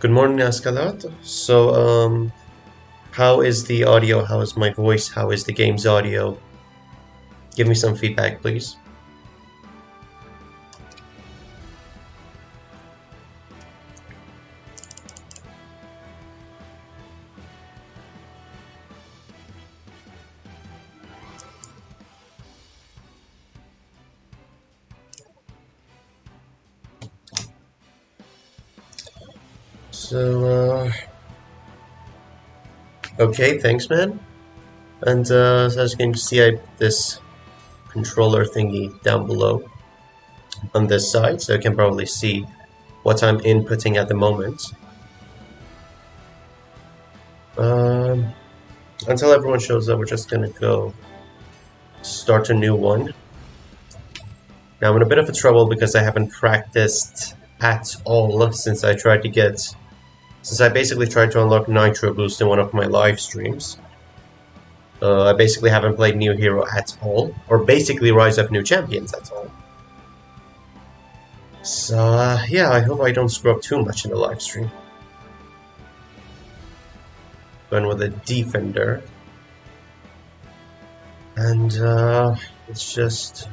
Good morning, Ascalad. How is the audio? How is my voice? How is the game's audio? Give me some feedback, please. Okay, thanks, man. And so as you can see, I have this controller thingy down below on this side, so you can probably see what I'm inputting at the moment. Until everyone shows up, we're just gonna go start a new one. Now I'm in a bit of a trouble because I haven't practiced at all since I basically tried to unlock Nitro Boost in one of my live streams. I basically haven't played New Hero at all, or basically Rise of New Champions at all. So yeah, I hope I don't screw up too much in the live stream. Going with a Defender. And let's just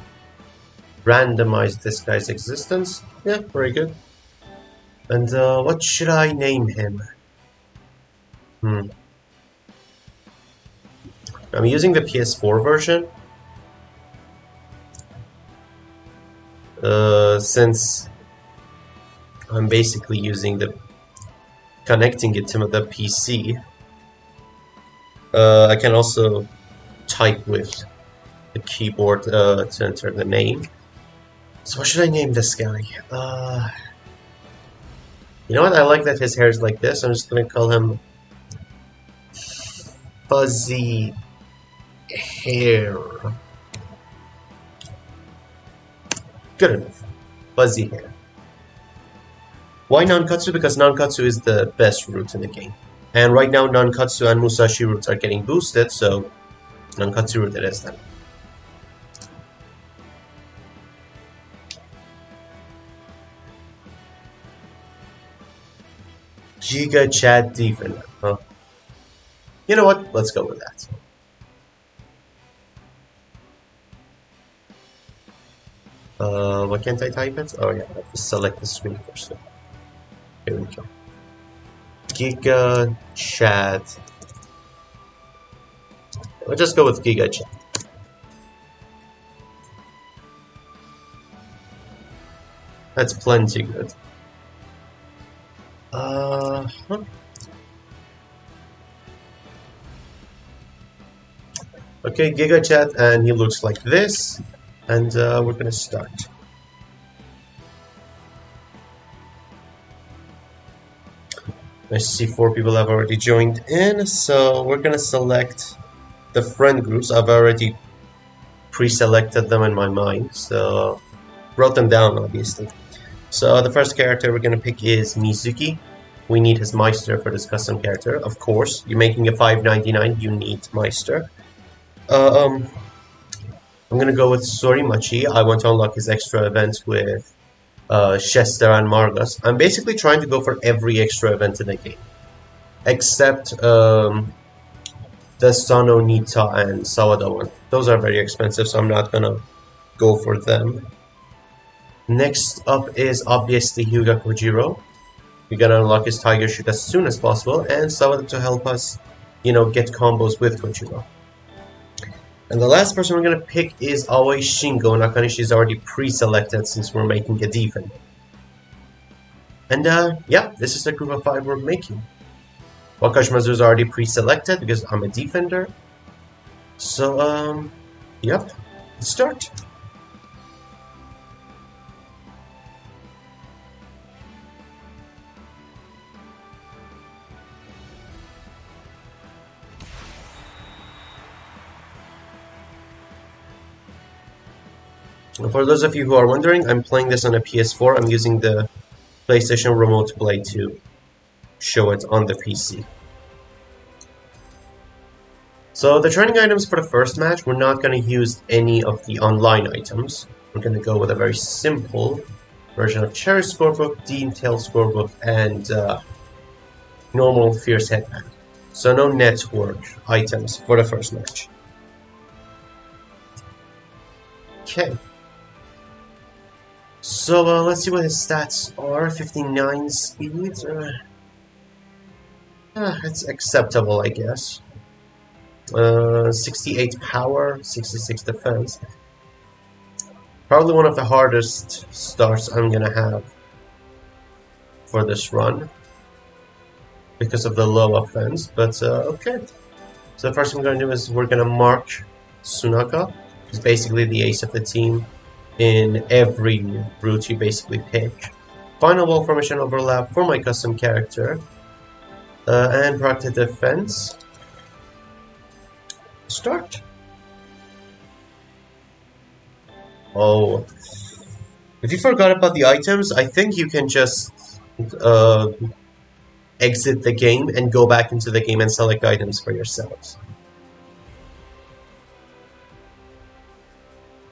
randomize this guy's existence. Yeah, very good. And what should I name him? I'm using the PS4 version. Since I'm basically connecting it to the PC. I can also type with the keyboard to enter the name. So what should I name this guy? You know what? I like that his hair is like this. I'm just gonna call him Fuzzy Hair. Good enough. Fuzzy Hair. Why Nankatsu? Because Nankatsu is the best route in the game. And right now Nankatsu and Musashi routes are getting boosted, so Nankatsu route it is then. Giga Chat Defender, huh? You know what? Let's go with that. Why can't I type it? Oh yeah, I have to select the screen first. Here we go. Giga Chat. We'll just go with Giga Chat. That's plenty good. Okay, Giga Chat, and he looks like this, and we're gonna start. I see 4 people have already joined in, so we're gonna select the friend groups. I've already pre-selected them in my mind, so wrote them down obviously. So the first character we're gonna pick is Mizuki. We need his Meister for this custom character, of course. You're making a $5.99, you need Meister. I'm gonna go with Sorimachi. I want to unlock his extra event with Chester and Margus. I'm basically trying to go for every extra event in the game, except the Sano, Nita, and Sawada one. Those are very expensive, so I'm not gonna go for them. Next up is obviously Hyuga Kojiro. We're gonna unlock his Tiger Shoot as soon as possible, and Sawada to help us, you know, get combos with Kojiro. And the last person we're gonna pick is Aoi Shingo. Nakanishi is already pre-selected since we're making a defender. And yeah, this is the group of 5 we're making. Wakashimazu is already pre-selected because I'm a defender. So yep, let's start. For those of you who are wondering, I'm playing this on a PS4. I'm using the PlayStation Remote Play to show it on the PC. So the training items for the first match, we're not going to use any of the online items. We're going to go with a very simple version of Cherry Scorebook, Detail Scorebook, and normal Fierce Headband. So no network items for the first match. Okay. So let's see what his stats are. 59 speed. It's acceptable, I guess. 68 power, 66 defense. Probably one of the hardest starts I'm gonna have for this run because of the low offense, but okay. So the first thing we're gonna do is we're gonna mark Sunaka, who's basically the ace of the team in every route you basically pick. Final wall formation overlap for my custom character, and proactive defense. Start. Oh, if you forgot about the items, I think you can just exit the game and go back into the game and select items for yourselves.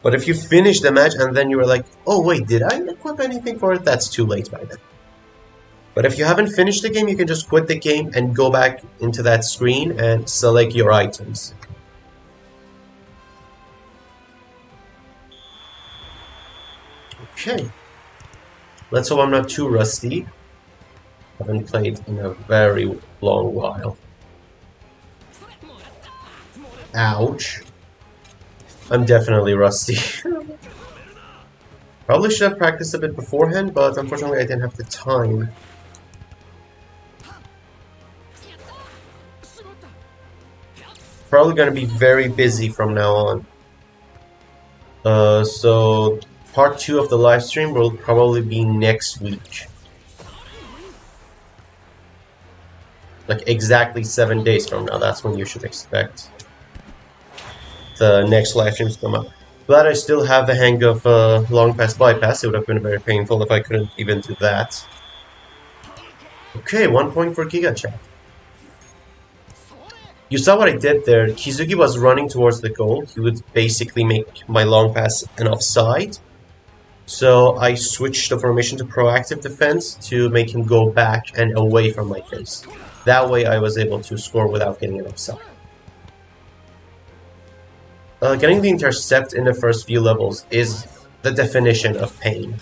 But if you finish the match and then you were like, oh wait, did I equip anything for it? That's too late by then. But if you haven't finished the game, you can just quit the game and go back into that screen and select your items. Okay. Let's hope I'm not too rusty. I haven't played in a very long while. Ouch. I'm definitely rusty. Probably should have practiced a bit beforehand, but unfortunately I didn't have the time. Probably gonna be very busy from now on. So part 2 of the live stream will probably be next week. Like exactly 7 days from now, that's when you should expect the next live streams to come up. Glad I still have the hang of long pass bypass. It would have been very painful if I couldn't even do that. Okay, 1 point for Giga Chat. You saw what I did there. Kizuki was running towards the goal. He would basically make my long pass an offside. So I switched the formation to proactive defense to make him go back and away from my face. That way I was able to score without getting an offside. Getting the intercept in the first few levels is the definition of pain.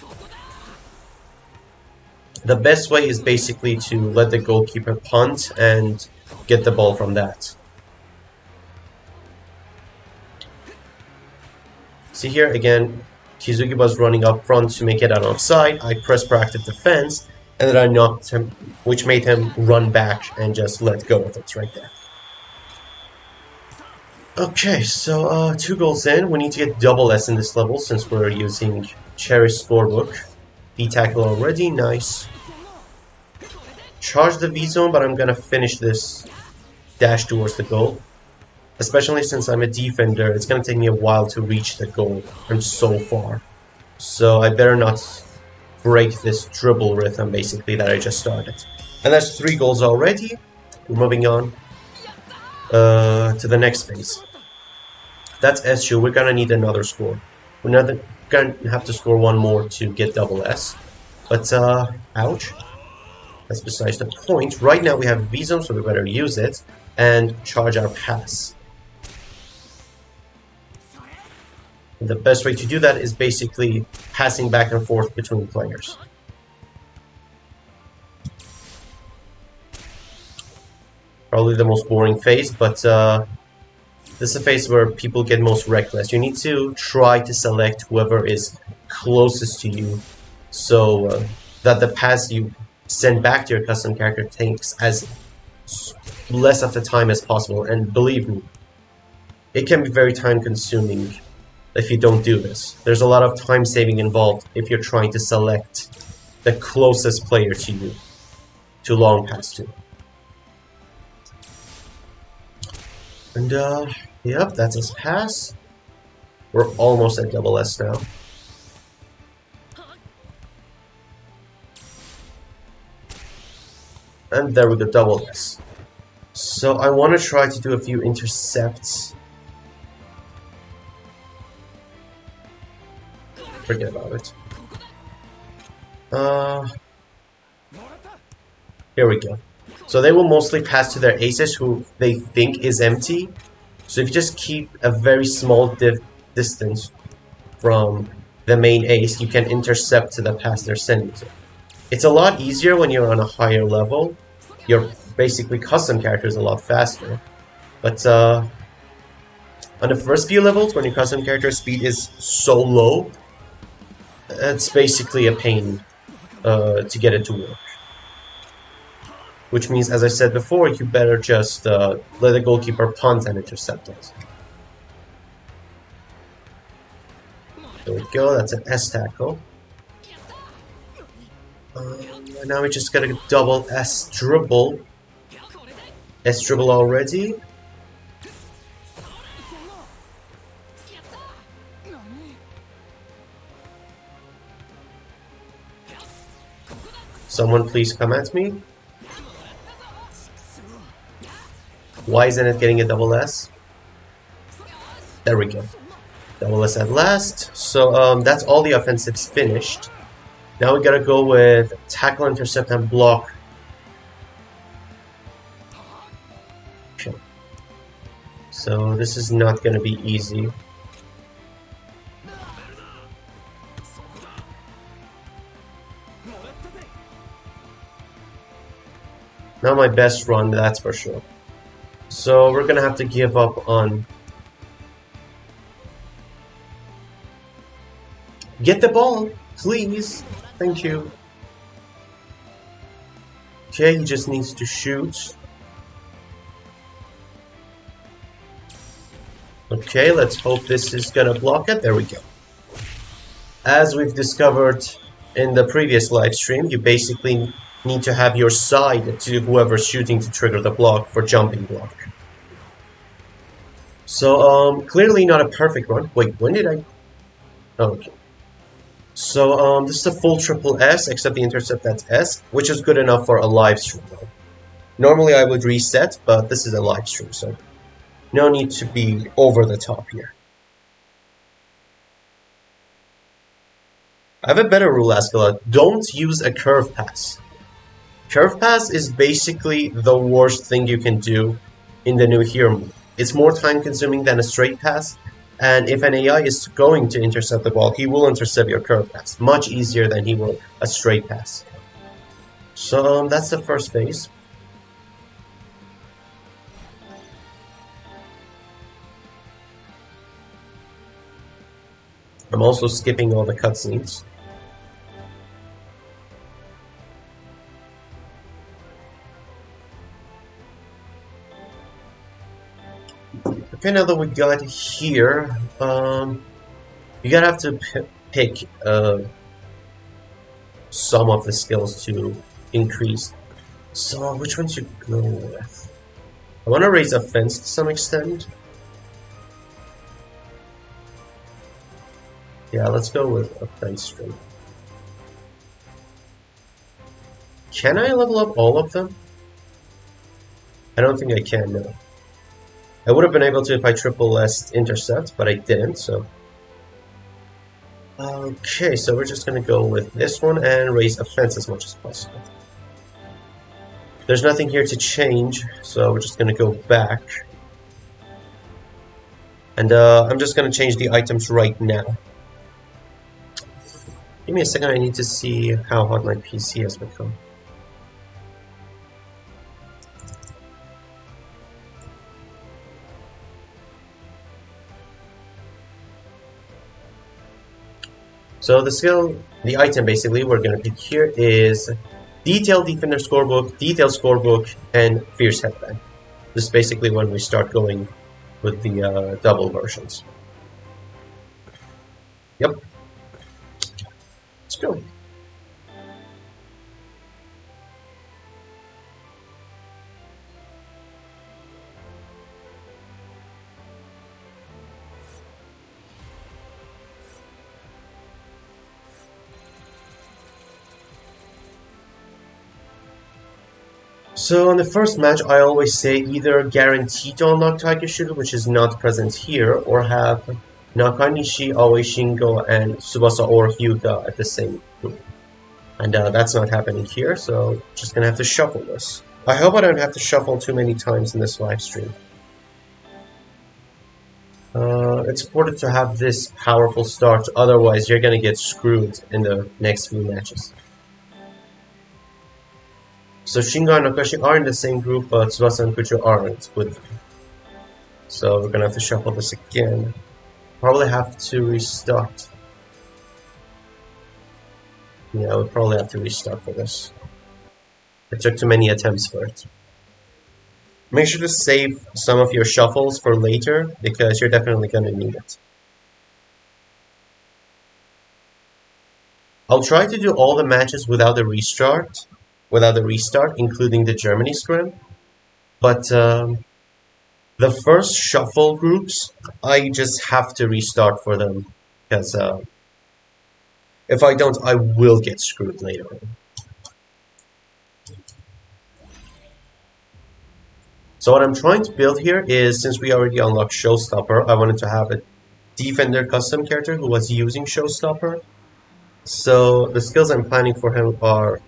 The best way is basically to let the goalkeeper punt and get the ball from that. See here again, Kizuki was running up front to make it an offside. I pressed proactive defense and then I knocked him, which made him run back and just let go of it right there. Okay, so 2 goals in. We need to get double S in this level since we're using Cherish Scorebook. B-tackle already, nice. Charge the V-zone, but I'm gonna finish this dash towards the goal. Especially since I'm a defender, it's gonna take me a while to reach the goal. I'm so far. So I better not break this dribble rhythm, basically, that I just started. And that's 3 goals already. We're moving on to the next phase. That's SU. We're gonna need another score. We're not gonna have to score 1 more to get double S. But, ouch. That's besides the point. Right now we have V-zone, so we better use it and charge our pass. And the best way to do that is basically passing back and forth between players. Probably the most boring phase, but this is a phase where people get most reckless. You need to try to select whoever is closest to you so that the pass you send back to your custom character takes as less of the time as possible. And believe me, it can be very time consuming if you don't do this. There's a lot of time saving involved if you're trying to select the closest player to you to long pass to. And yep, that's his pass. We're almost at double S now. And there we go, double S. So I want to try to do a few intercepts. Forget about it. Here we go. So they will mostly pass to their aces who they think is empty. So if you just keep a very small distance from the main ace, you can intercept the pass they're sending to. It's a lot easier when you're on a higher level. Your basically custom character is a lot faster. But on the first few levels, when your custom character speed is so low, it's basically a pain to get it to work. Which means, as I said before, you better just let the goalkeeper punt and intercept it. There we go, that's an S tackle. And now we just got a double S dribble. S dribble already. Someone please come at me. Why isn't it getting a double S? There we go. Double S at last. So that's all the offensives finished. Now we gotta go with tackle, intercept, and block. Okay. So this is not gonna be easy. Not my best run, that's for sure. So we're gonna have to give up on... Get the ball, please. Thank you. Okay, he just needs to shoot. Okay, let's hope this is gonna block it. There we go. As we've discovered in the previous live stream, you basically need to have your side to whoever's shooting to trigger the block for jumping block. So, clearly not a perfect run. Wait, when did I... Oh, okay. So, this is a full triple S, except the intercept that's S, which is good enough for a live stream, though. Normally I would reset, but this is a live stream, so no need to be over the top here. I have a better rule, Ascala. Don't use a curve pass. Curve pass is basically the worst thing you can do in the new hero mode. It's more time consuming than a straight pass, and if an AI is going to intercept the ball, he will intercept your curve pass much easier than he will a straight pass. So that's the first phase. I'm also skipping all the cutscenes. Okay, now that we got here, you gotta have to pick some of the skills to increase. So, which ones you go with? I want to raise offense to some extent. Yeah, let's go with offense string. Can I level up all of them? I don't think I can, no. I would have been able to if I triple S intercept, but I didn't, so... Okay, so we're just gonna go with this one and raise offense as much as possible. There's nothing here to change, so we're just gonna go back. And I'm just gonna change the items right now. Give me a second, I need to see how hot my PC has become. So the item basically we're going to pick here is Detailed Defender Scorebook, Detailed Scorebook, and Fierce Headband. This is basically when we start going with the double versions. Yep. Let's go. So on the first match, I always say either guarantee to unlock Tiger Shooter, which is not present here, or have Nakanishi, Aoi Shingo, and Tsubasa or Hyuga at the same group. And that's not happening here, so just gonna have to shuffle this. I hope I don't have to shuffle too many times in this live stream. It's important to have this powerful start, otherwise you're gonna get screwed in the next few matches. So Shinga and Nakashi are in the same group, but Tsubasa and Kujo aren't with them. So we're gonna have to shuffle this again. Probably have to restart. Yeah, we'll probably have to restart for this. It took too many attempts for it. Make sure to save some of your shuffles for later, because you're definitely gonna need it. I'll try to do all the matches without the restart, including the Germany scrim. But the first shuffle groups, I just have to restart for them, because if I don't, I will get screwed later on. So what I'm trying to build here is, since we already unlocked Showstopper, I wanted to have a Defender custom character who was using Showstopper. So the skills I'm planning for him are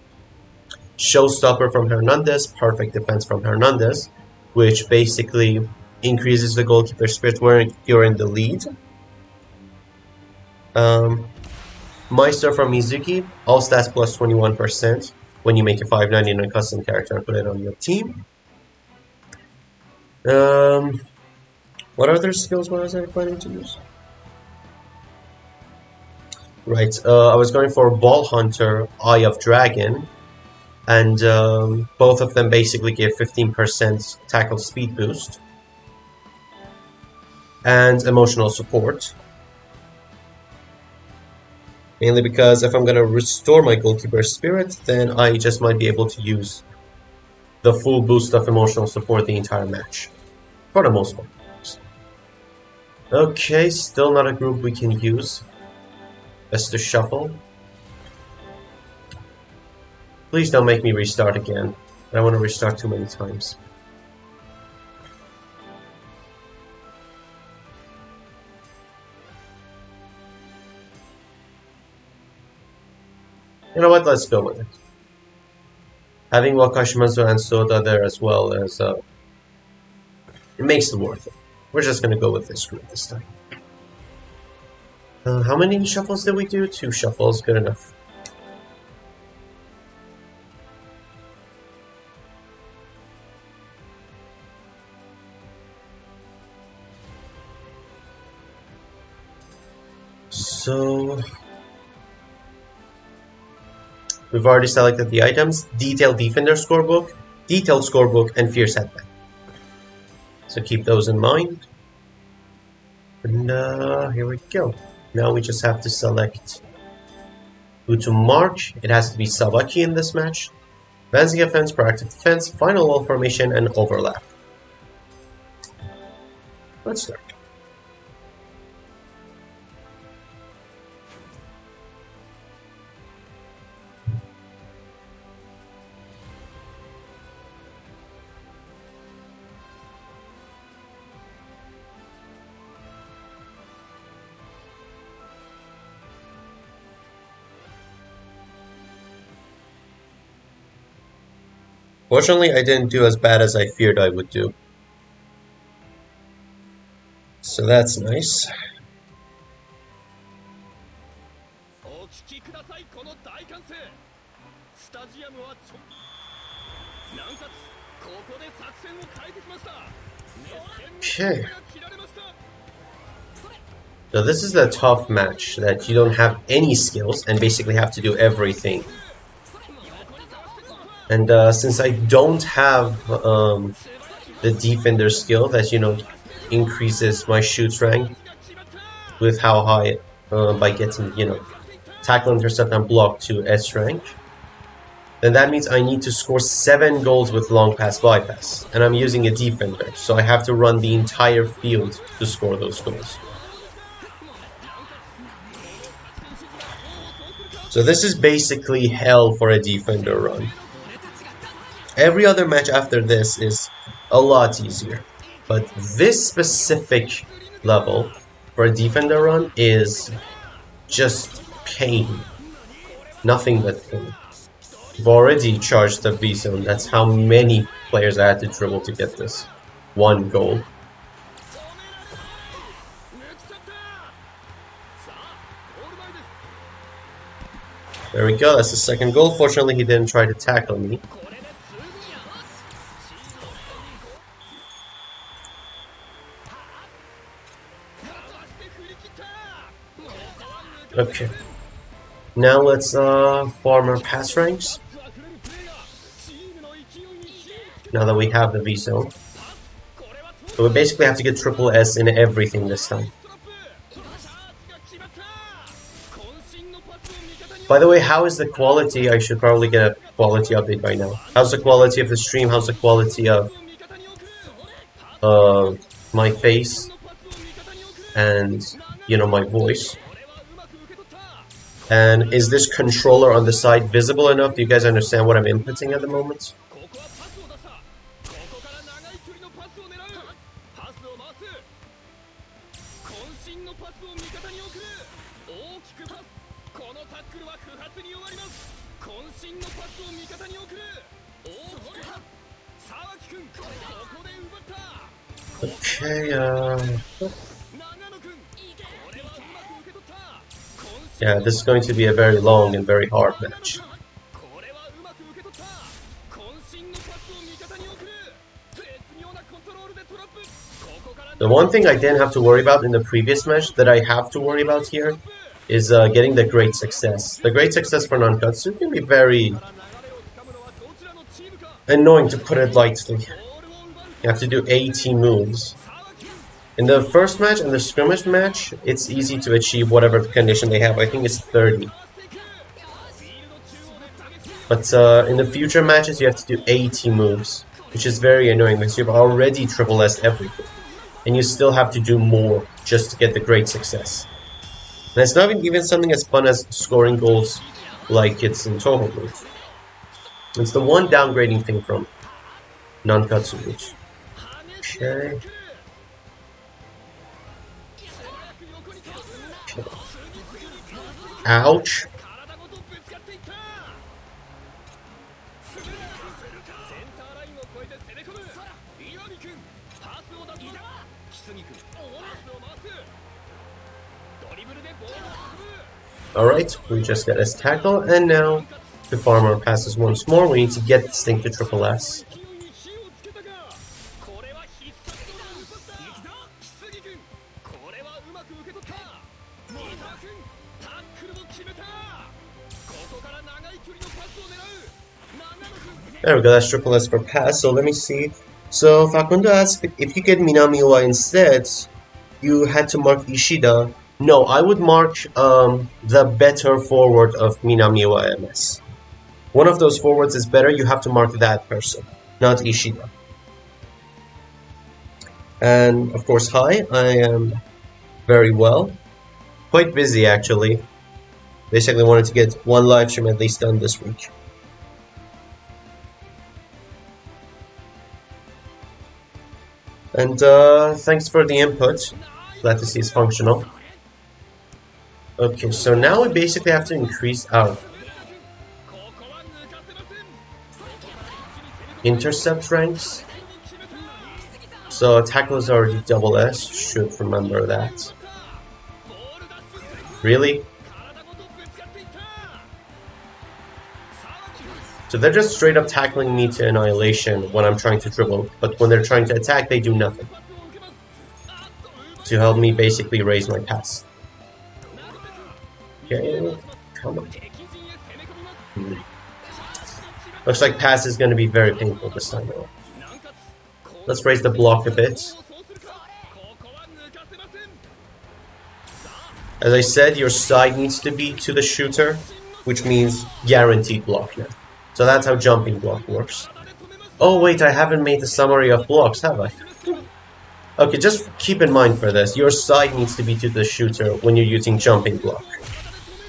Showstopper from Hernandez, Perfect Defense from Hernandez, which basically increases the goalkeeper spirit when you're in the lead. Meister from Mizuki, all stats plus 21% when you make a 599 custom character and put it on your team. What other skills was I planning to use? Right, I was going for Ball Hunter, Eye of Dragon, and both of them basically give 15% tackle speed boost and emotional support. Mainly because if I'm going to restore my goalkeeper spirit, then I just might be able to use the full boost of emotional support the entire match. For the most part. Okay, still not a group we can use. Best to shuffle. Please don't make me restart again. I don't want to restart too many times. You know what, let's go with it. Having Wakashimazu and Soda there as well as it makes it worth it. We're just gonna go with this group this time. How many shuffles did we do? 2 shuffles, good enough. So we've already selected the items: Detailed Defender Scorebook, Detailed Scorebook, and Fierce Headband. So keep those in mind. And here we go. Now we just have to select who to mark. It has to be Sawaki in this match. Advancing offense, proactive defense, final wall formation, and overlap. Let's start. Fortunately, I didn't do as bad as I feared I would do. So that's nice. Okay. So this is a tough match that you don't have any skills and basically have to do everything. And since I don't have the defender skill that, you know, increases my shoot rank with how high by getting, you know, tackle, intercept, and block to S rank, then that means I need to score 7 goals with long pass bypass, and I'm using a defender, so I have to run the entire field to score those goals. So this is basically hell for a defender run. Every other match after this is a lot easier, but this specific level for a defender run is just pain. Nothing but pain. I've already charged the V zone. That's how many players I had to dribble to get this one goal. There we go, that's the second goal. Fortunately, he didn't try to tackle me. Okay. Now let's farm our pass ranks. Now that we have the V zone. So we basically have to get triple S in everything this time. By the way, how is the quality? I should probably get a quality update by now. How's the quality of the stream? How's the quality of my face? And, you know, my voice? And is this controller on the side visible enough? Do you guys understand what I'm inputting at the moment? Okay, yeah, this is going to be a very long and very hard match. The one thing I didn't have to worry about in the previous match that I have to worry about here is getting the great success. The great success for Nankatsu can be very annoying, to put it lightly. You have to do 80 moves. In the first match and the scrimmage match, it's easy to achieve whatever condition they have. I think it's 30. But in the future matches, you have to do 80 moves, which is very annoying because you've already triple S everything. And you still have to do more just to get the great success. And it's not even something as fun as scoring goals like it's in Toho Blues. It's the one downgrading thing from Nankatsu Blues. Okay. Ouch. Alright, we just got his tackle, and now to farm our passes once more, we need to get this thing to triple S. There we go, that's triple S for pass, so let me see. So Facundo asked, if you get Minamiwa instead, you had to mark Ishida. No, I would mark the better forward of Minamiwa MS. One of those forwards is better, you have to mark that person, not Ishida. And of course, hi, I am very well. Quite busy actually. Basically wanted to get one live stream at least done this week. And thanks for the input. Glad to see it's functional. Okay, so now we basically have to increase our intercept ranks. So tackle is already double S, should remember that. Really? So they're just straight up tackling me to annihilation when I'm trying to dribble, but when they're trying to attack, they do nothing. To help me basically raise my pass. Okay, come on. Looks like pass is going to be very painful this time around. Let's raise the block a bit. As I said, your side needs to be to the shooter, which means guaranteed block now. So that's how jumping block works. Oh wait, I haven't made the summary of blocks, have I? Okay, just keep in mind for this, your side needs to be to the shooter when you're using jumping block.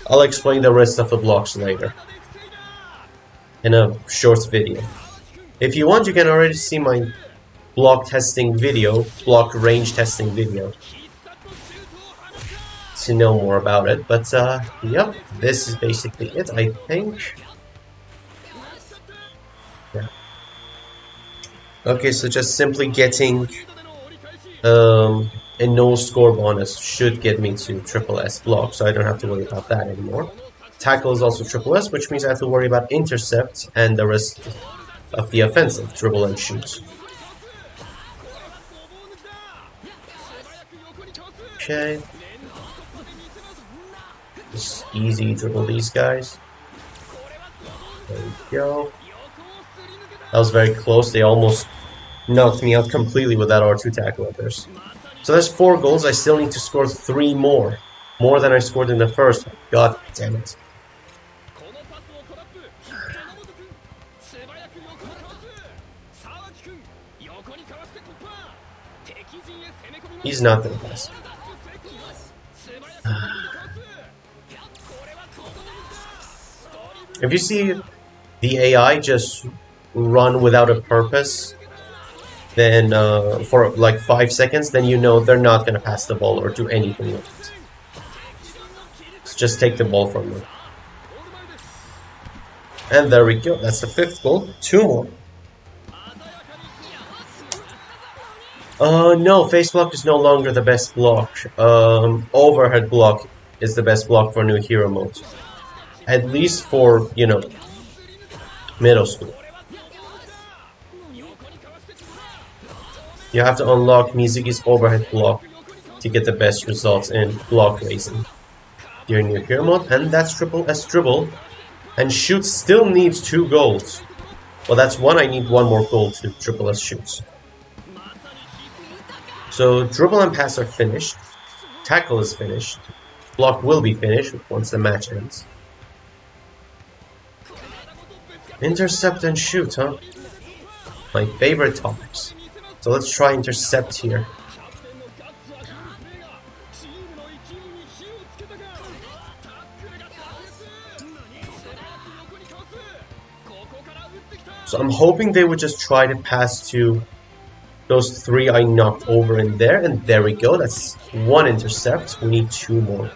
I'll explain the rest of the blocks later in a short video. If you want, you can already see my block testing video, block range testing video, to know more about it. But yep, this is basically it, I think. Okay, so just simply getting a no score bonus should get me to triple S block, so I don't have to worry about that anymore. Tackle is also triple S, which means I have to worry about intercept and the rest of the offensive, dribble and shoot. Okay. Just easy dribble these guys. There we go. That was very close. They almost knocked me out completely with that R2 tackle of theirs. So that's 4 goals. I still need to score 3 more. More than I scored in the first one. God damn it. He's not the best. If you see the AI just run without a purpose, then for like 5 seconds, then you know they're not going to pass the ball or do anything with it. So just take the ball from them. And there we go. That's the 5th goal. 2 more. No, face block is no longer the best block. Overhead block is the best block for new hero mode. At least for, you know, middle school. You have to unlock Mizuki's overhead block to get the best results in block raising during new hero mode, and that's triple S dribble. And shoot still needs 2 goals. Well, that's 1. I need 1 more goal to triple S shoots. So dribble and pass are finished. Tackle is finished. Block will be finished once the match ends. Intercept and shoot, huh? My favorite topics. So let's try intercept here. So I'm hoping they would just try to pass to those 3 I knocked over in there, and there we go. That's 1 intercept. We need 2 more.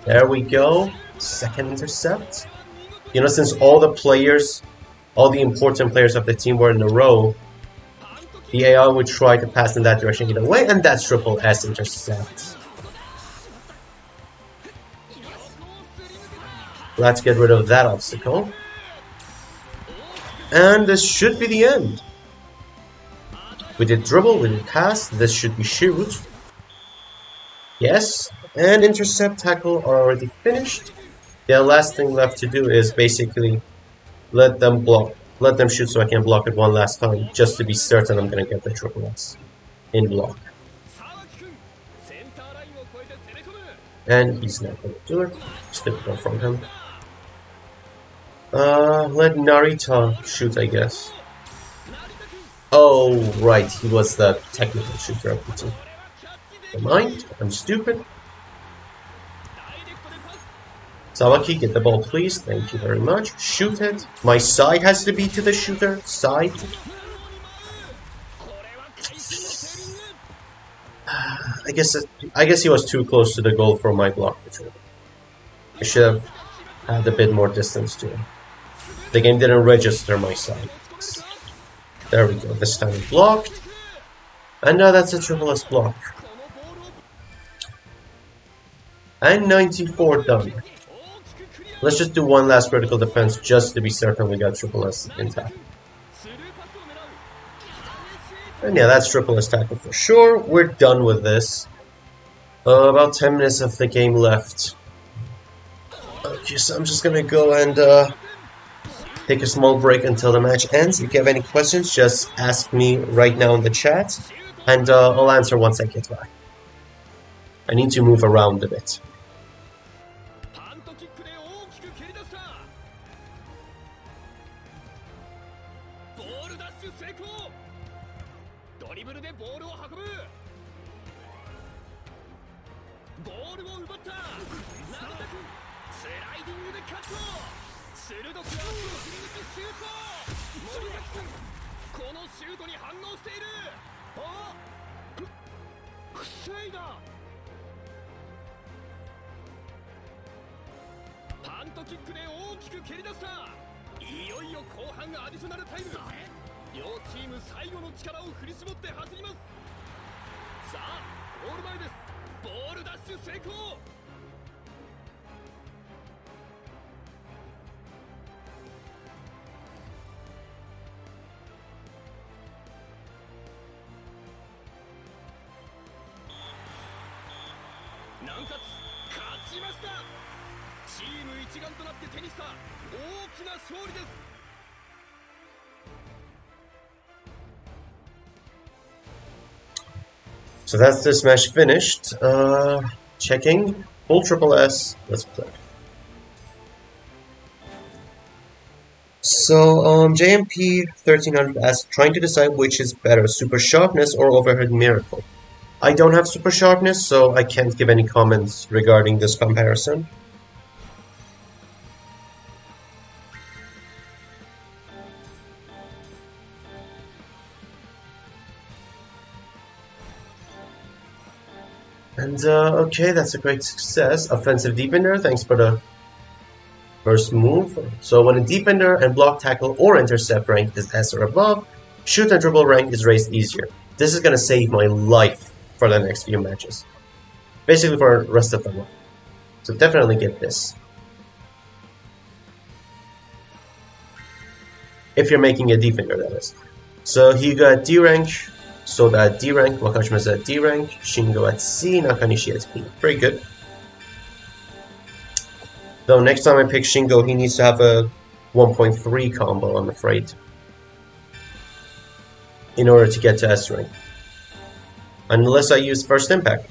There we go. 2nd intercept. You know, since all the players, all the important players of the team were in a row, the AI would try to pass in that direction either way, and that's triple S intercept. Let's get rid of that obstacle. And this should be the end. We did dribble, we did pass, this should be shoot. Yes, and intercept, tackle are already finished. The last thing left to do is basically let them shoot so I can block it one last time, just to be certain I'm gonna get the triple S in block. And he's not gonna do it. Just typical from him. Let Narita shoot, I guess. Oh, right, he was the technical shooter of the team. Never mind, I'm stupid. Sawaki, get the ball, please. Thank you very much. Shoot it. My side has to be to the shooter. Side. I guess he was too close to the goal for my block control. I should have had a bit more distance to him. The game didn't register my side. There we go. This time it blocked. And now that's a triple S block. And 94 done. Let's just do one last critical defense just to be certain we got triple S intact. And yeah, that's triple S tackle for sure. We're done with this. About 10 minutes of the game left. Okay, so I'm just gonna go and take a small break until the match ends. If you have any questions, just ask me right now in the chat, and I'll answer once I get back. I need to move around a bit. 両チーム最後の力を振り絞って走ります。さあゴール前です。ボールダッシュ成功。南葛勝ちました。チーム一丸となって手にした大きな勝利です。So that's this match finished. Checking. Full triple S. Let's play. So, JMP 1300 asks, trying to decide which is better, Super Sharpness or Overhead Miracle. I don't have Super Sharpness, so I can't give any comments regarding this comparison. And, okay, that's a great success. Offensive Deepender, thanks for the first move. So when a Deepender and Block, Tackle, or Intercept rank is S or above, Shoot and Dribble rank is raised easier. This is gonna save my life for the next few matches. Basically for the rest of the month. So definitely get this. If you're making a Defender, that is. So Hyuga at D rank, Soda at D rank, Wakashima's at D rank, Shingo at C, Nakanishi at B. Very good. Though next time I pick Shingo, he needs to have a 1.3 combo, I'm afraid, in order to get to S rank. Unless I use First Impact.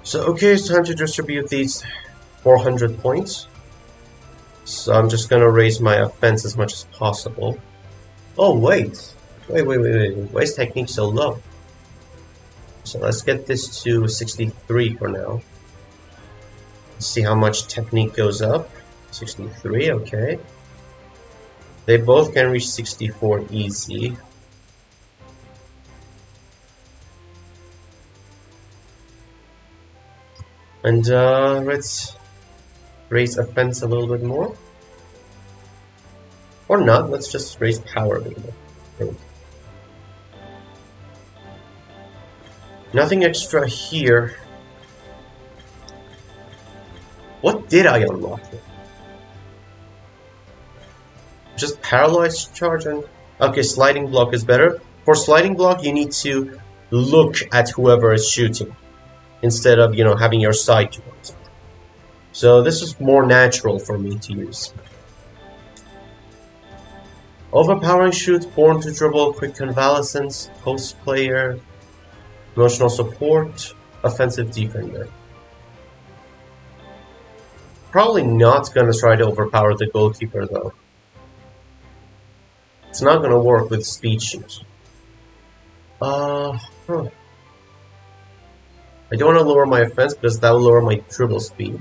So okay, it's time to distribute these 400 points. So I'm just gonna raise my offense as much as possible. Oh wait. Why is technique so low? So let's get this to 63 for now. Let's see how much technique goes up. 63, okay. They both can reach 64 easy. And let's raise offense a little bit more. Or not, let's just raise power a little bit. Nothing extra here. What did I unlock? Just paralyzed charge and... Okay, sliding block is better. For sliding block, you need to look at whoever is shooting, instead of, having your side towards it. So this is more natural for me to use. Overpowering shoot, born to dribble, quick convalescence, post player, emotional support, offensive defender. Probably not gonna try to overpower the goalkeeper though. It's not gonna work with speed shoot. I don't want to lower my offense because that will lower my dribble speed.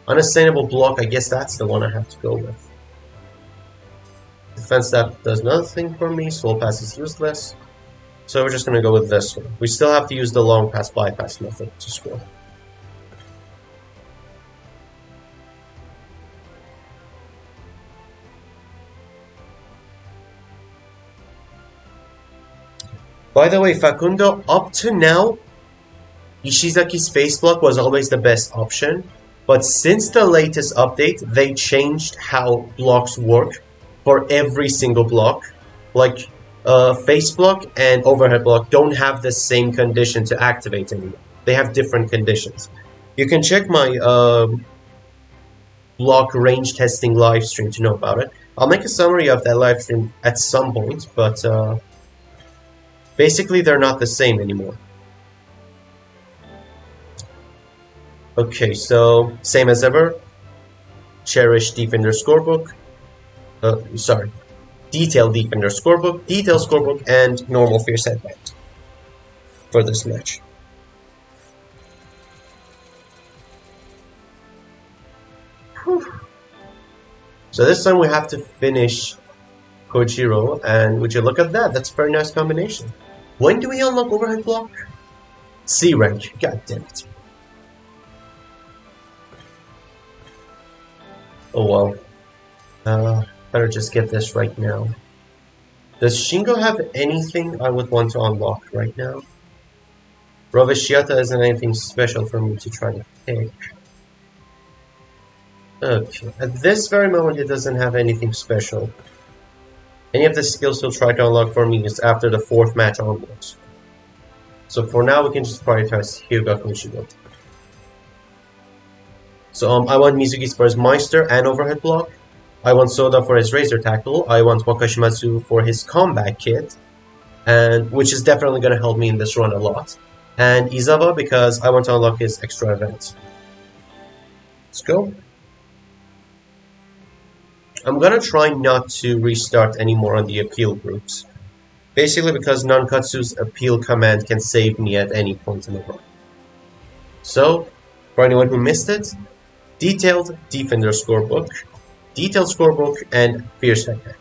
Unsustainable block, I guess that's the one I have to go with. Defense step does nothing for me, soul pass is useless. So we're just going to go with this one. We still have to use the long pass bypass method to score. By the way, Facundo, up to now, Ishizaki's face block was always the best option, but since the latest update, they changed how blocks work for every single block. Like, face block and overhead block don't have the same condition to activate anymore. They have different conditions. You can check my block range testing live stream to know about it. I'll make a summary of that live stream at some point, but basically they're not the same anymore. Okay, so same as ever. Cherish Defender Scorebook. Detail Defender Scorebook, Detail Scorebook, and Normal Fierce Headband for this match. Whew. So this time we have to finish Kojiro, and would you look at that? That's a very nice combination. When do we unlock overhead block? C rank. God damn it. Oh well. Better just get this right now. Does Shingo have anything I would want to unlock right now? Roveshiata isn't anything special for me to try to pick. Okay, at this very moment it doesn't have anything special. Any of the skills he'll try to unlock for me is after the 4th match onwards. So for now we can just prioritize Hyuga Kushigo. So I want Mizuki for his Meister and overhead block. I want Soda for his Razor Tackle. I want Wakashimatsu for his Combat Kit, and which is definitely going to help me in this run a lot. And Izawa because I want to unlock his extra event. Let's go. I'm gonna try not to restart anymore on the appeal groups. Basically because Nankatsu's appeal command can save me at any point in the run. So, for anyone who missed it, detailed Defender scorebook, detailed scorebook, and Fierce Attack.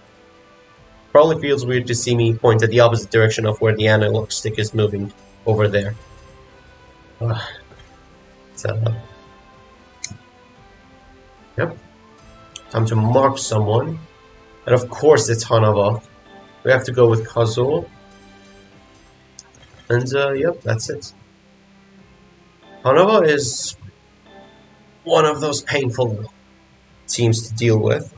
Probably feels weird to see me point at the opposite direction of where the analog stick is moving over there. Yep. Time to mark someone. And of course it's Hanover. We have to go with Kazuo. And yep, that's it. Hanover is one of those painful teams to deal with.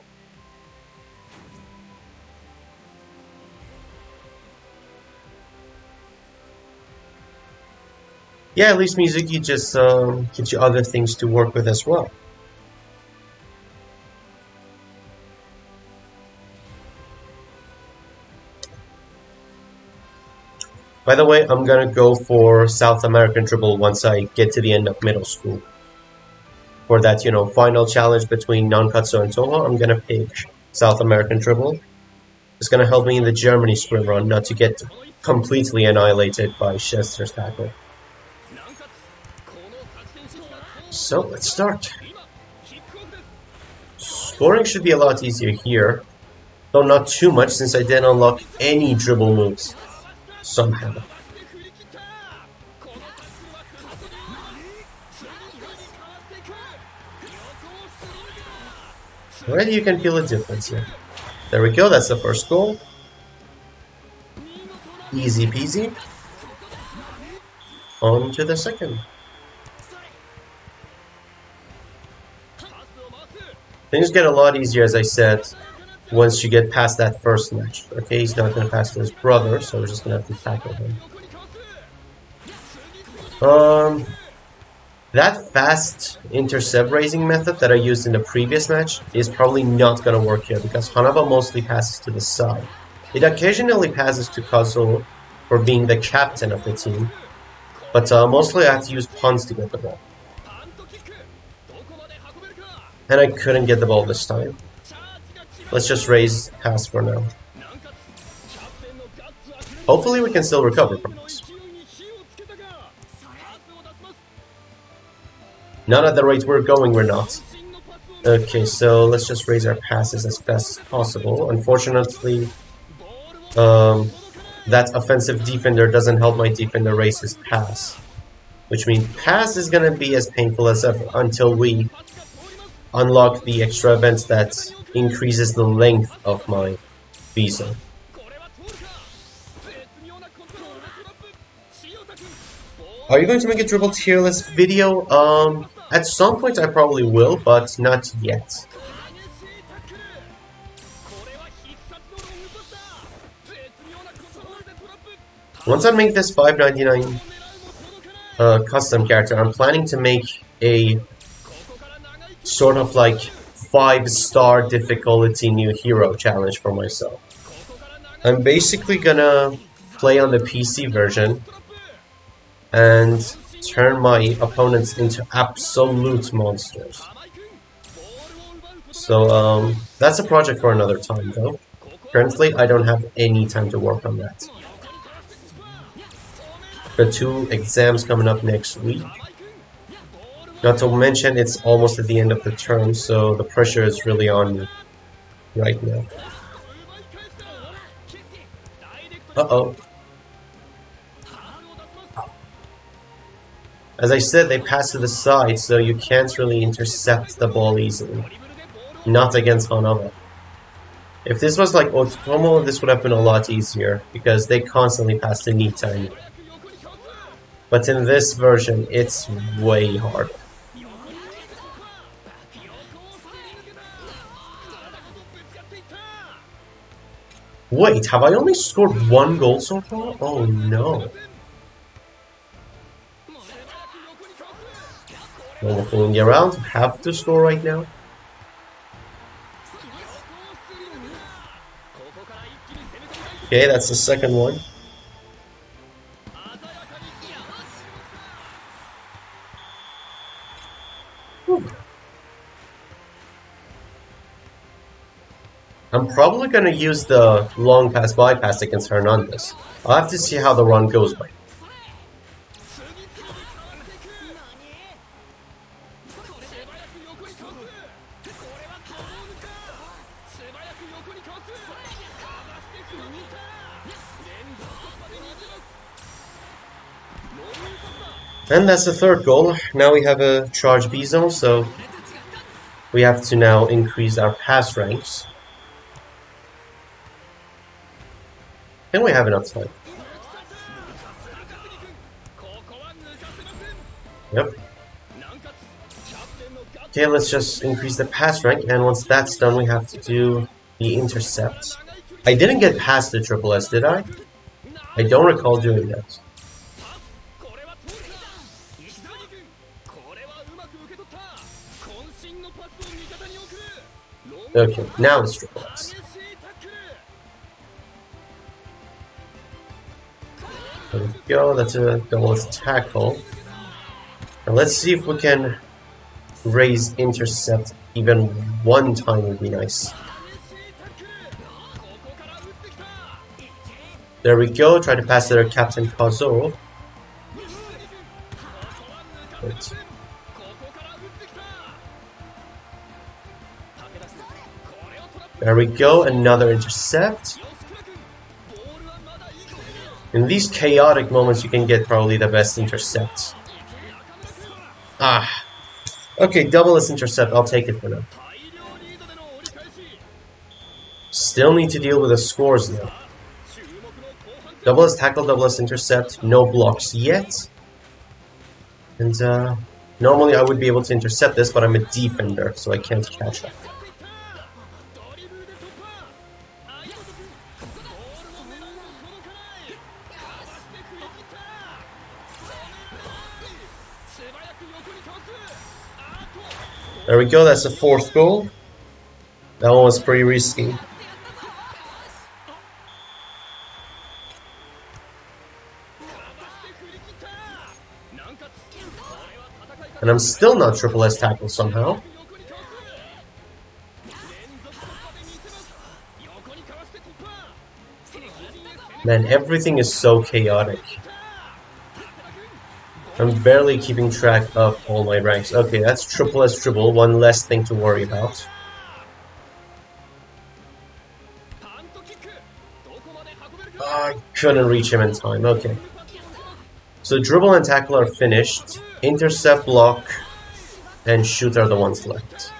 Yeah, at least Mizuki just gives you other things to work with as well. By the way, I'm gonna go for South American Dribble once I get to the end of middle school. For that, final challenge between Nankatsu and Toho, I'm gonna pick South American Dribble. It's gonna help me in the Germany sprint run not to get completely annihilated by Chester's tackle. So, let's start. Scoring should be a lot easier here, though not too much since I didn't unlock any dribble moves. Somehow. Already you can feel a difference here. There we go, that's the first goal. Easy peasy. On to the second. Things get a lot easier, as I said, once you get past that first match. Okay, he's not going to pass to his brother, so we're just going to have to tackle him. That fast intercept raising method that I used in the previous match is probably not going to work here because Hanover mostly passes to the side. It occasionally passes to Kazuo for being the captain of the team, but mostly I have to use punts to get the ball. And I couldn't get the ball this time. Let's just raise pass for now. Hopefully we can still recover from this. Not at the rate we're going, we're not. Okay, so let's just raise our passes as fast as possible. Unfortunately, that offensive defender doesn't help my defender raise his pass. Which means pass is gonna be as painful as ever until we unlock the extra events that increases the length of my visa. Are you going to make a dribble tier list video? At some point I probably will, but not yet. Once I make this $5.99 custom character, I'm planning to make a sort of like 5-star difficulty new hero challenge for myself. I'm basically gonna play on the PC version and turn my opponents into absolute monsters. So that's a project for another time though. Currently I don't have any time to work on that. The 2 exams coming up next week. Not to mention, it's almost at the end of the term, so the pressure is really on me right now. Uh-oh. As I said, they pass to the side, so you can't really intercept the ball easily. Not against Hanover. If this was like Otomo, this would have been a lot easier, because they constantly pass to Nita anyway. But in this version, it's way harder. Wait, have I only scored 1 goal so far? Oh no. No more fooling around. Have to score right now. Okay, that's the second one. Whew. I'm probably going to use the long pass bypass against Hernandez. I'll have to see how the run goes by. And that's the third goal. Now we have a charge B zone, so we have to now increase our pass ranks. And we have enough time. Yep. Okay, let's just increase the pass rank, and once that's done, we have to do the intercept. I didn't get past the triple S, did I? I don't recall doing that. Okay, now it's triple S. There we go, that's a double tackle. Now let's see if we can raise intercept even one time would be nice. There we go, try to pass to their captain Kazuo. Right. There we go, another intercept. In these chaotic moments, you can get probably the best intercepts. Ah. Okay, double S intercept, I'll take it for now. Still need to deal with the scores now. Double S tackle, double S intercept, no blocks yet. And normally I would be able to intercept this, but I'm a defender, so I can't catch that. There we go, that's the fourth goal. That one was pretty risky. And I'm still not triple S tackle somehow. Man, everything is so chaotic. I'm barely keeping track of all my ranks. Okay, that's triple S dribble, one less thing to worry about. I couldn't reach him in time, okay. So dribble and tackle are finished. Intercept, block, and shoot are the ones left.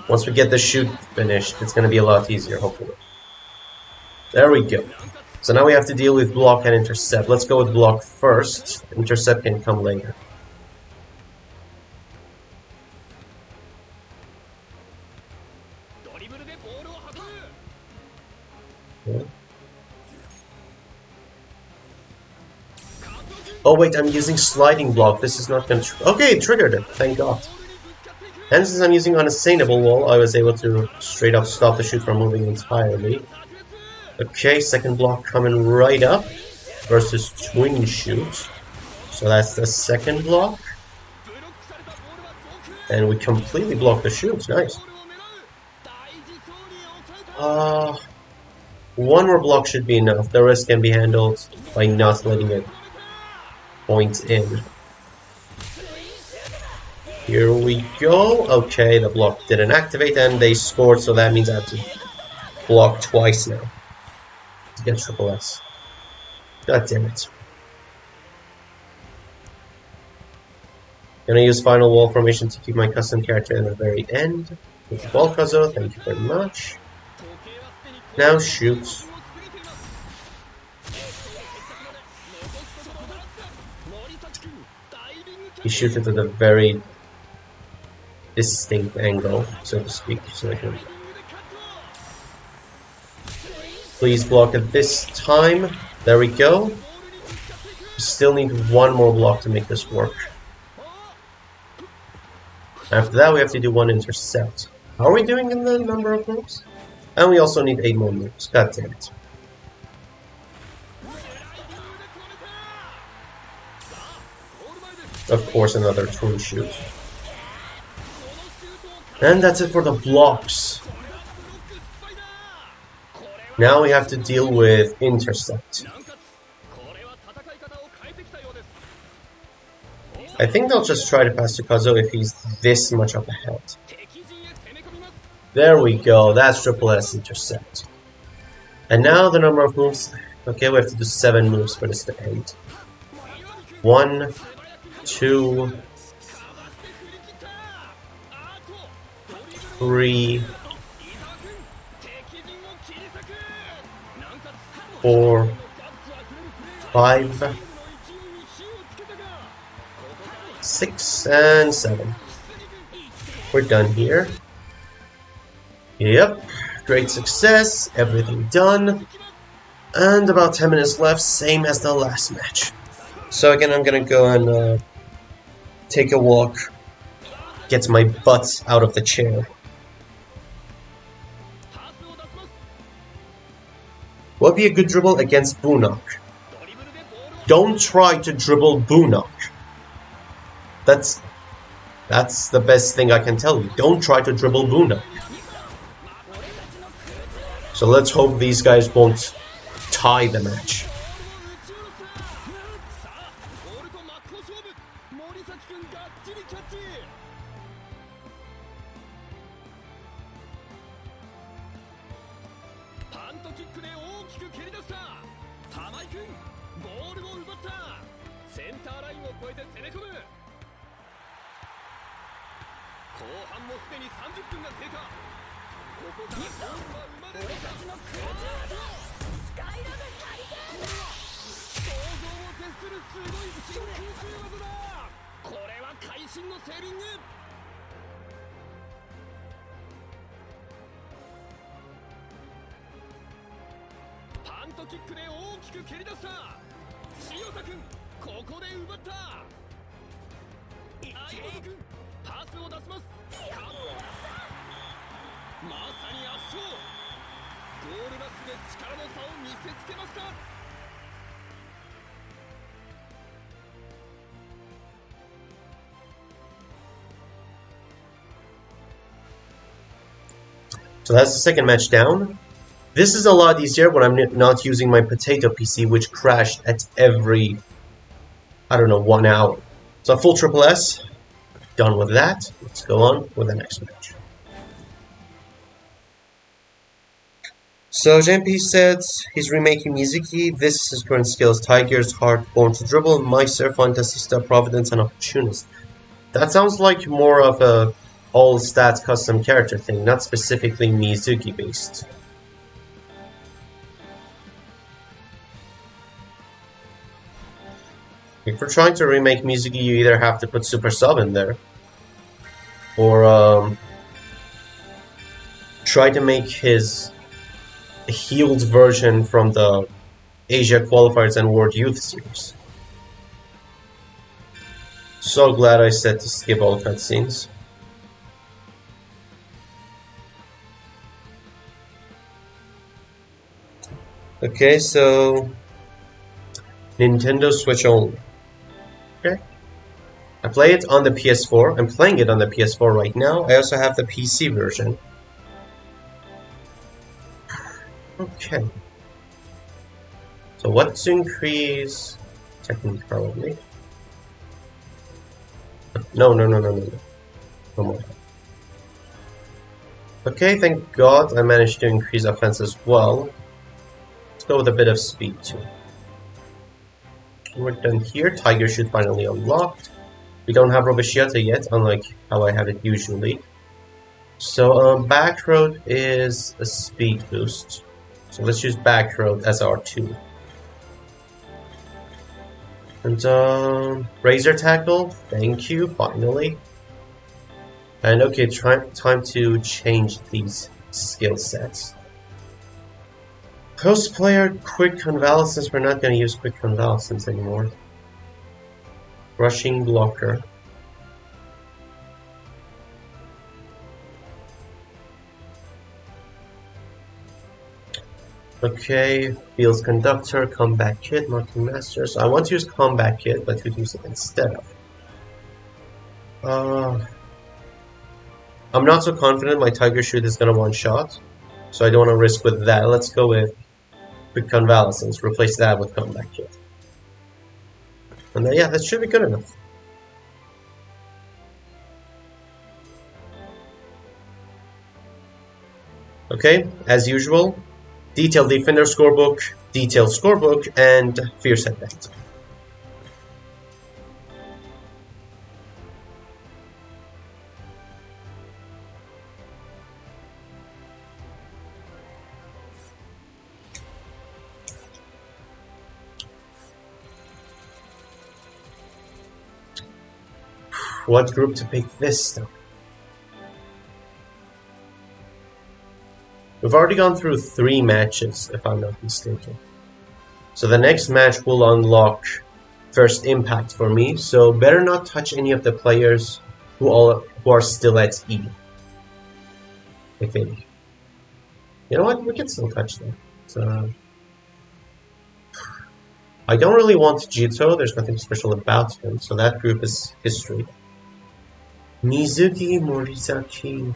Once we get the shoot finished, it's going to be a lot easier, hopefully. There we go. So now we have to deal with block and intercept. Let's go with block first. Intercept can come later. Okay. Oh wait, I'm using sliding block. This is not going to... Okay, it triggered it. Thank God. And since I'm using unassailable wall, I was able to straight up stop the shoot from moving entirely. Okay, second block coming right up versus twin shoot. So that's the second block. And we completely block the shoot. Nice. One more block should be enough. The rest can be handled by not letting it point in. Here we go. Okay, the block didn't activate and they scored, so that means I have to block twice now. to get triple S. God damn it. Gonna use final wall formation to keep my custom character in the very end. With the ball Kazo, thank you very much. Now shoot. He shoots it at a very distinct angle, so to speak, so I can please block at this time. There we go. We still need one more block to make this work. After that, we have to do one intercept. How are we doing in the number of moves? And we also need 8 more moves. God damn it. Of course, another twin shoot. And that's it for the blocks. Now we have to deal with intercept. I think they'll just try to pass to Kazo if he's this much up ahead. There we go, that's triple S intercept. And now the number of moves. Okay, we have to do 7 moves for this to end. 1, 2, 3, 4, 5, 6, and 7. We're done here. Yep, great success, everything done. And about 10 minutes left, same as the last match. So again, I'm gonna go and take a walk, get my butt out of the chair. What would be a good dribble against Bunok? Don't try to dribble Bunok. That's the best thing I can tell you. Don't try to dribble Bunok. So let's hope these guys won't tie the match. So that's the second match down. This is a lot easier when I'm not using my potato PC, which crashed at every, I don't know, 1 hour. So full triple S, done with that. Let's go on with the next match. So JMP said he's remaking Mizuki. This is his current skills: Tiger's Heart, Born to Dribble, Meister, Fantasista, Providence, and Opportunist. That sounds like more of a all stats custom character thing, not specifically Mizuki based. If we're trying to remake Mizuki, you either have to put Super Sub in there, or try to make his healed version from the Asia Qualifiers and World Youth Series. So glad I said to skip all cutscenes. Okay, so Nintendo Switch only. Okay. I play it on the PS4. I'm playing it on the PS4 right now. I also have the PC version. Okay. So what to increase? Technically, probably. No. No more. Okay, thank God I managed to increase offense as well. Let's go with a bit of speed too. We're done here. Tiger Shoot finally unlocked. We don't have Robeshiata yet, unlike how I have it usually. So back road is a speed boost. So let's use back road as our 2. And Razor Tackle, thank you, finally. And okay, time to change these skill sets. Post player quick convalescence, we're not going to use quick convalescence anymore. Rushing blocker. Okay, Fields Conductor, Combat Kit, Marking Master. So I want to use Combat Kit, but who use it instead of? I'm not so confident my Tiger Shoot is going to one-shot, so I don't want to risk with that. Let's go with Quick Convalescence, replace that with Combat Kit. And then, yeah, that should be good enough. Okay, as usual, Detailed Defender Scorebook, Detailed Scorebook, and Fierce Headband. What group to pick this time? We've already gone through 3 matches, if I'm not mistaken. So the next match will unlock First Impact for me, so better not touch any of the players who are still at E. I think. You know what? We can still touch them. So, I don't really want Jito, there's nothing special about him, so that group is history. Mizuki Morizaki.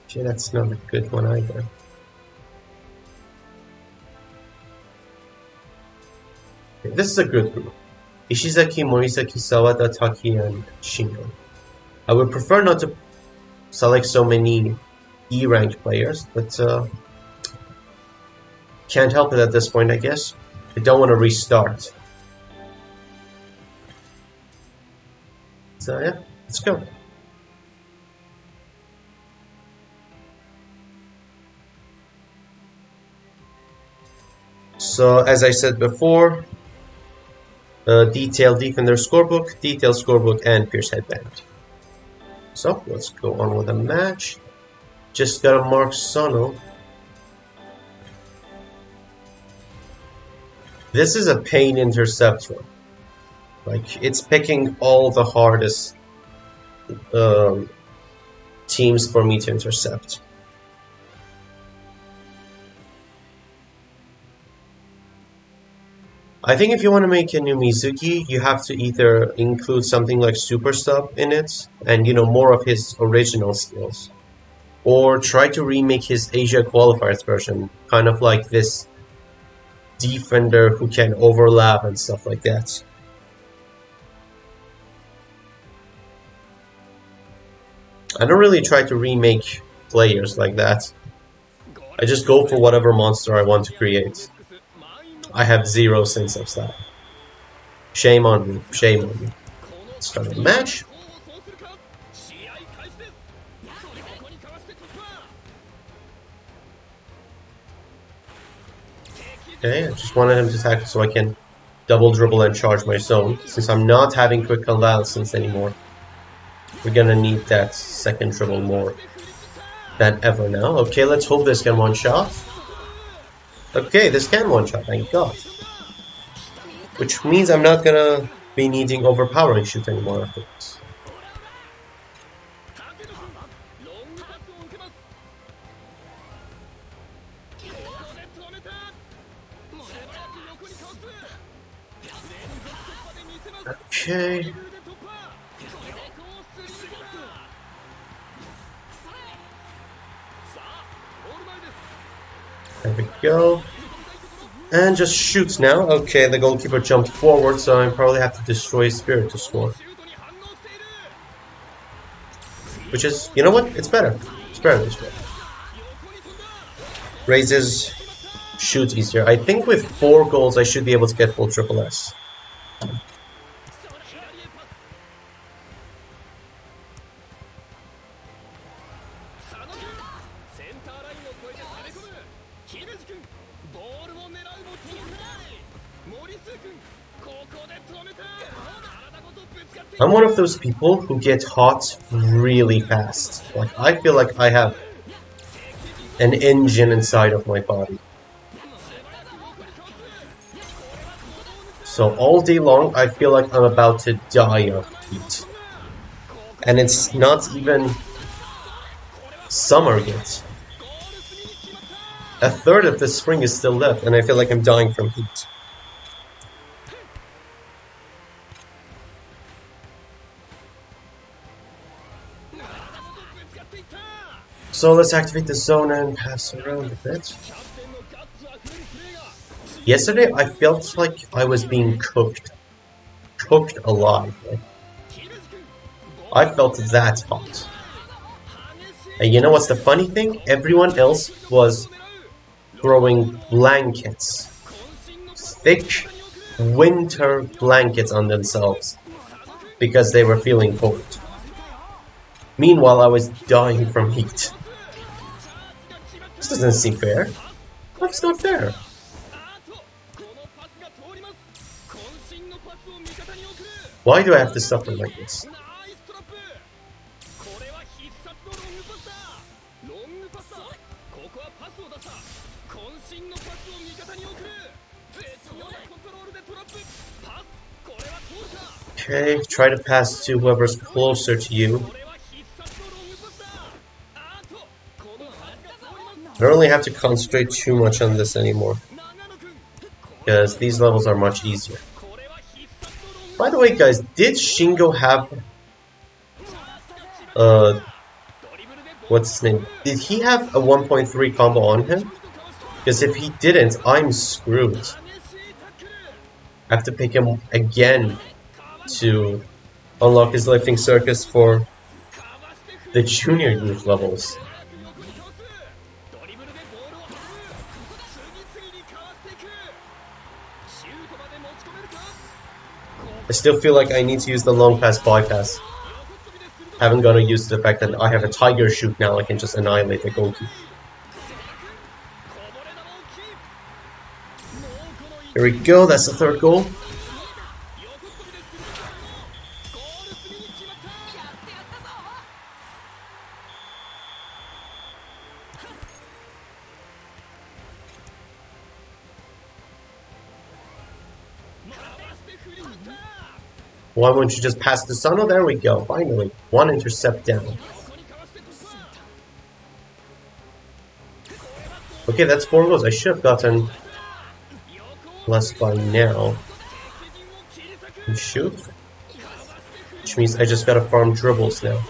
Okay, that's not a good one either. Okay, this is a good group. Ishizaki, Morizaki, Sawada, Taki, and Shingo. I would prefer not to select so many E-ranked players, but can't help it at this point, I guess. I don't want to restart. So yeah, let's go. So as I said before, Detailed Defender Scorebook, Detailed Scorebook, and Fierce Headband. So let's go on with the match. Just gotta mark Sono. This is a pain interceptor. Like, it's picking all the hardest teams for me to intercept. I think if you want to make a new Mizuki, you have to either include something like Super Stub in it, and more of his original skills, or try to remake his Asia Qualifiers version, kind of like this defender who can overlap and stuff like that. I don't really try to remake players like that. I just go for whatever monster I want to create. I have 0 sense of that. Shame on me. Shame on me. Let's start the match. Okay, I just wanted him to tackle so I can double dribble and charge my zone. Since I'm not having quick convalescence anymore, we're gonna need that second dribble more than ever now. Okay, let's hope this can one-shot. Okay, this can one-shot, thank God. Which means I'm not gonna be needing overpowering shoot anymore after this. Okay. There we go. And just shoots now. Okay, the goalkeeper jumped forward, so I probably have to destroy his spirit to score. Which is, you know what? It's better. It's better this way. Raises shoot easier. I think with 4 goals I should be able to get full triple S. I'm one of those people who get hot really fast. Like, I feel like I have an engine inside of my body. So all day long, I feel like I'm about to die of heat. And it's not even summer yet. A third of the spring is still left, and I feel like I'm dying from heat. So let's activate the zone and pass around a bit. Yesterday I felt like I was being cooked. Cooked alive. I felt that hot. And you know what's the funny thing? Everyone else was throwing blankets. Thick winter blankets on themselves. Because they were feeling cold. Meanwhile I was dying from heat. This doesn't seem fair. That's not fair. Why do I have to suffer like this? Okay, try to pass to whoever's closer to you. I don't really have to concentrate too much on this anymore, because these levels are much easier. By the way, guys, did Shingo have... what's his name? Did he have a 1.3 combo on him? Because if he didn't, I'm screwed. I have to pick him again to unlock his lifting circus for the junior group levels. I still feel like I need to use the long pass bypass. Haven't got to use the fact that I have a tiger shoot now, I can just annihilate the goalkeeper. Here we go, that's the third goal. Why won't you just pass the sun? Oh, there we go. Finally. One intercept down. Okay, that's 4 goals. I should have gotten less by now. And shoot. Which means I just gotta farm dribbles now.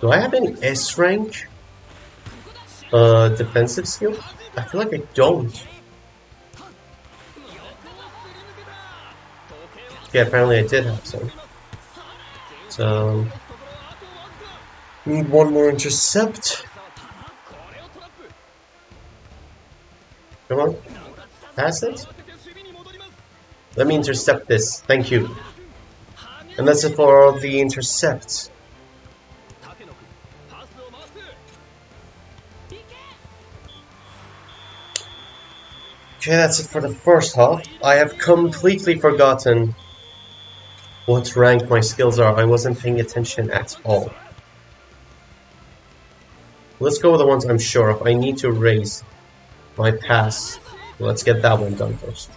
Do I have any S rank defensive skill? I feel like I don't. Yeah, apparently I did have some. So need one more intercept. Come on. Pass it. Let me intercept this. Thank you. And that's it for all the intercepts. Okay, that's it for the first half. I have completely forgotten what rank my skills are. I wasn't paying attention at all. Let's go with the ones I'm sure of. I need to raise my pass. Let's get that one done first.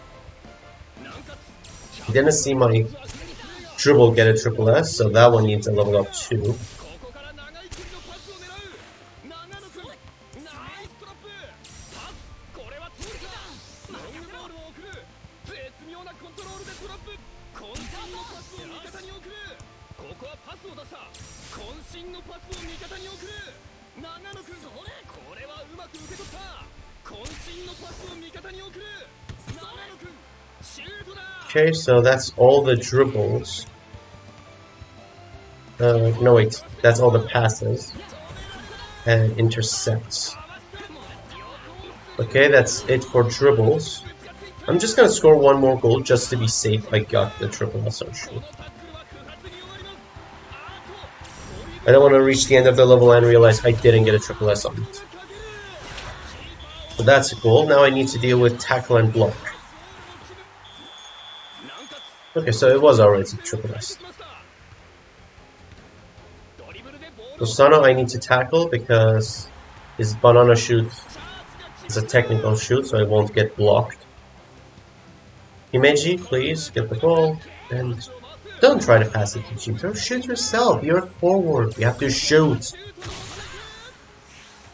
I didn't see my dribble get a triple S, so that one needs a level up too. Okay, so that's all the dribbles. No wait, that's all the passes. And intercepts. Okay, that's it for dribbles. I'm just gonna score one more goal just to be safe. I got the triple S on shoot. I don't want to reach the end of the level and realize I didn't get a triple S on it. So that's a goal. Now I need to deal with tackle and block. Okay, so it was already triple S. So Sano I need to tackle because his banana shoot is a technical shoot, so it won't get blocked. Himeji, please get the ball and don't try to pass it to Jito. Shoot yourself. You're forward. You have to shoot.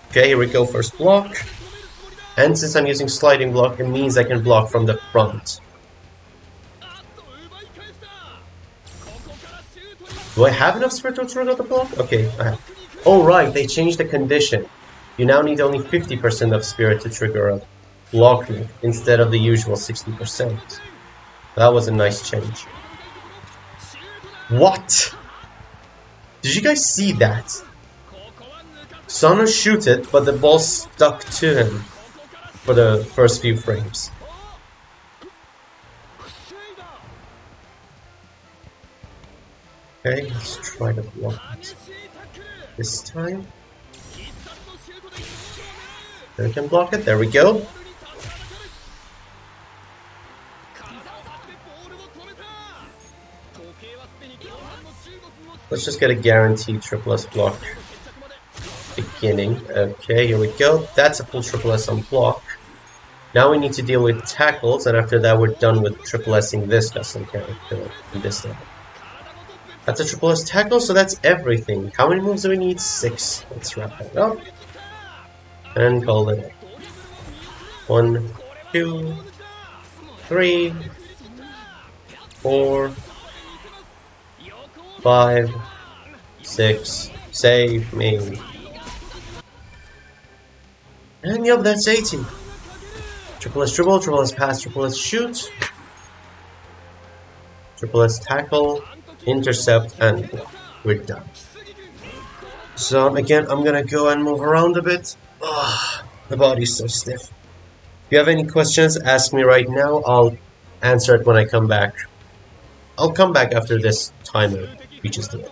Okay, here we go. First block. And since I'm using sliding block, it means I can block from the front. Do I have enough spirit to trigger the block? Okay, I have. Oh right, they changed the condition. You now need only 50% of spirit to trigger a block move instead of the usual 60%. That was a nice change. What? Did you guys see that? Sano shoot it, but the ball stuck to him for the first few frames. Okay, let's try to block it. This time. I can block it, there we go. Let's just get a guaranteed triple S block. Beginning. Okay, here we go. That's a full triple S on block. Now we need to deal with tackles, and after that we're done with triple S-ing this custom character in this level. That's a triple S tackle, so that's everything. How many moves do we need? 6. Let's wrap that up. And call it 1, 2, 3, 4, 5, 6. Save me. And yep, that's 80. Triple S dribble, triple S pass, triple S shoot, triple S tackle, intercept, and block. We're done. So again, I'm gonna go and move around a bit. The body's so stiff. If you have any questions, ask me right now. I'll answer it when I come back. I'll come back after this timer reaches the end.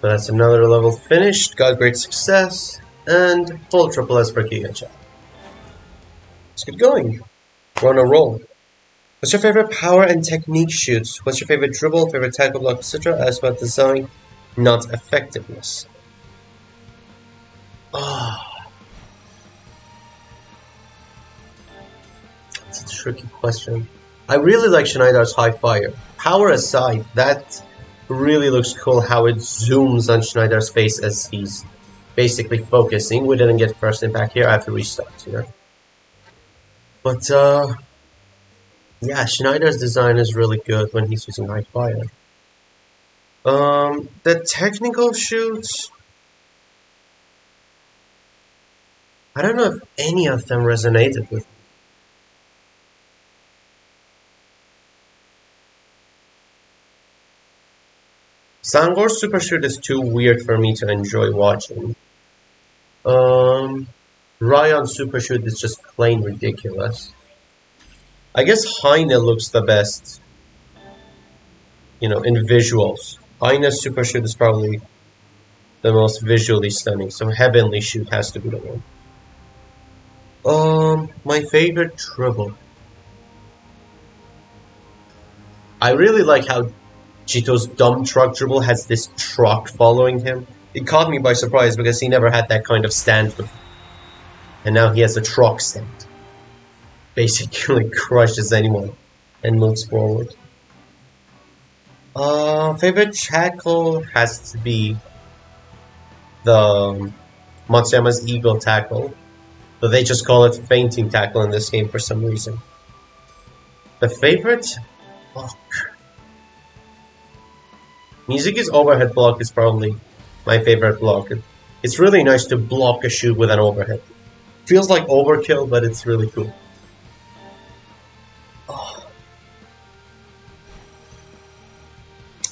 So that's another level finished, got great success, and full triple S for Giga Chat. Let's get going. We're on a roll. What's your favorite power and technique shoots? What's your favorite dribble, favorite tackle block, etc.? Ask about design, not effectiveness. It's a tricky question. I really like Schneider's high fire. Power aside, that really looks cool how it zooms on Schneider's face as he's basically focusing. We didn't get first impact here, I have to restart, you know? But, yeah, Schneider's design is really good when he's using high fire. The technical shoots, I don't know if any of them resonated with me. Sangor's super shoot is too weird for me to enjoy watching. Ryan's super shoot is just plain ridiculous. I guess Heine looks the best, you know, in visuals. Heine's super shoot is probably the most visually stunning, so Heavenly Shoot has to be the one. My favorite dribble. I really like how Jito's dump truck dribble has this truck following him. It caught me by surprise because he never had that kind of stand before. And now he has a truck stand. Basically crushes anyone and moves forward. Favorite tackle has to be the Matsuyama's Eagle tackle. But they just call it fainting tackle in this game for some reason. The favorite block. Mizuki's overhead block is probably my favorite block. It's really nice to block a shoot with an overhead. Feels like overkill, but it's really cool. Oh.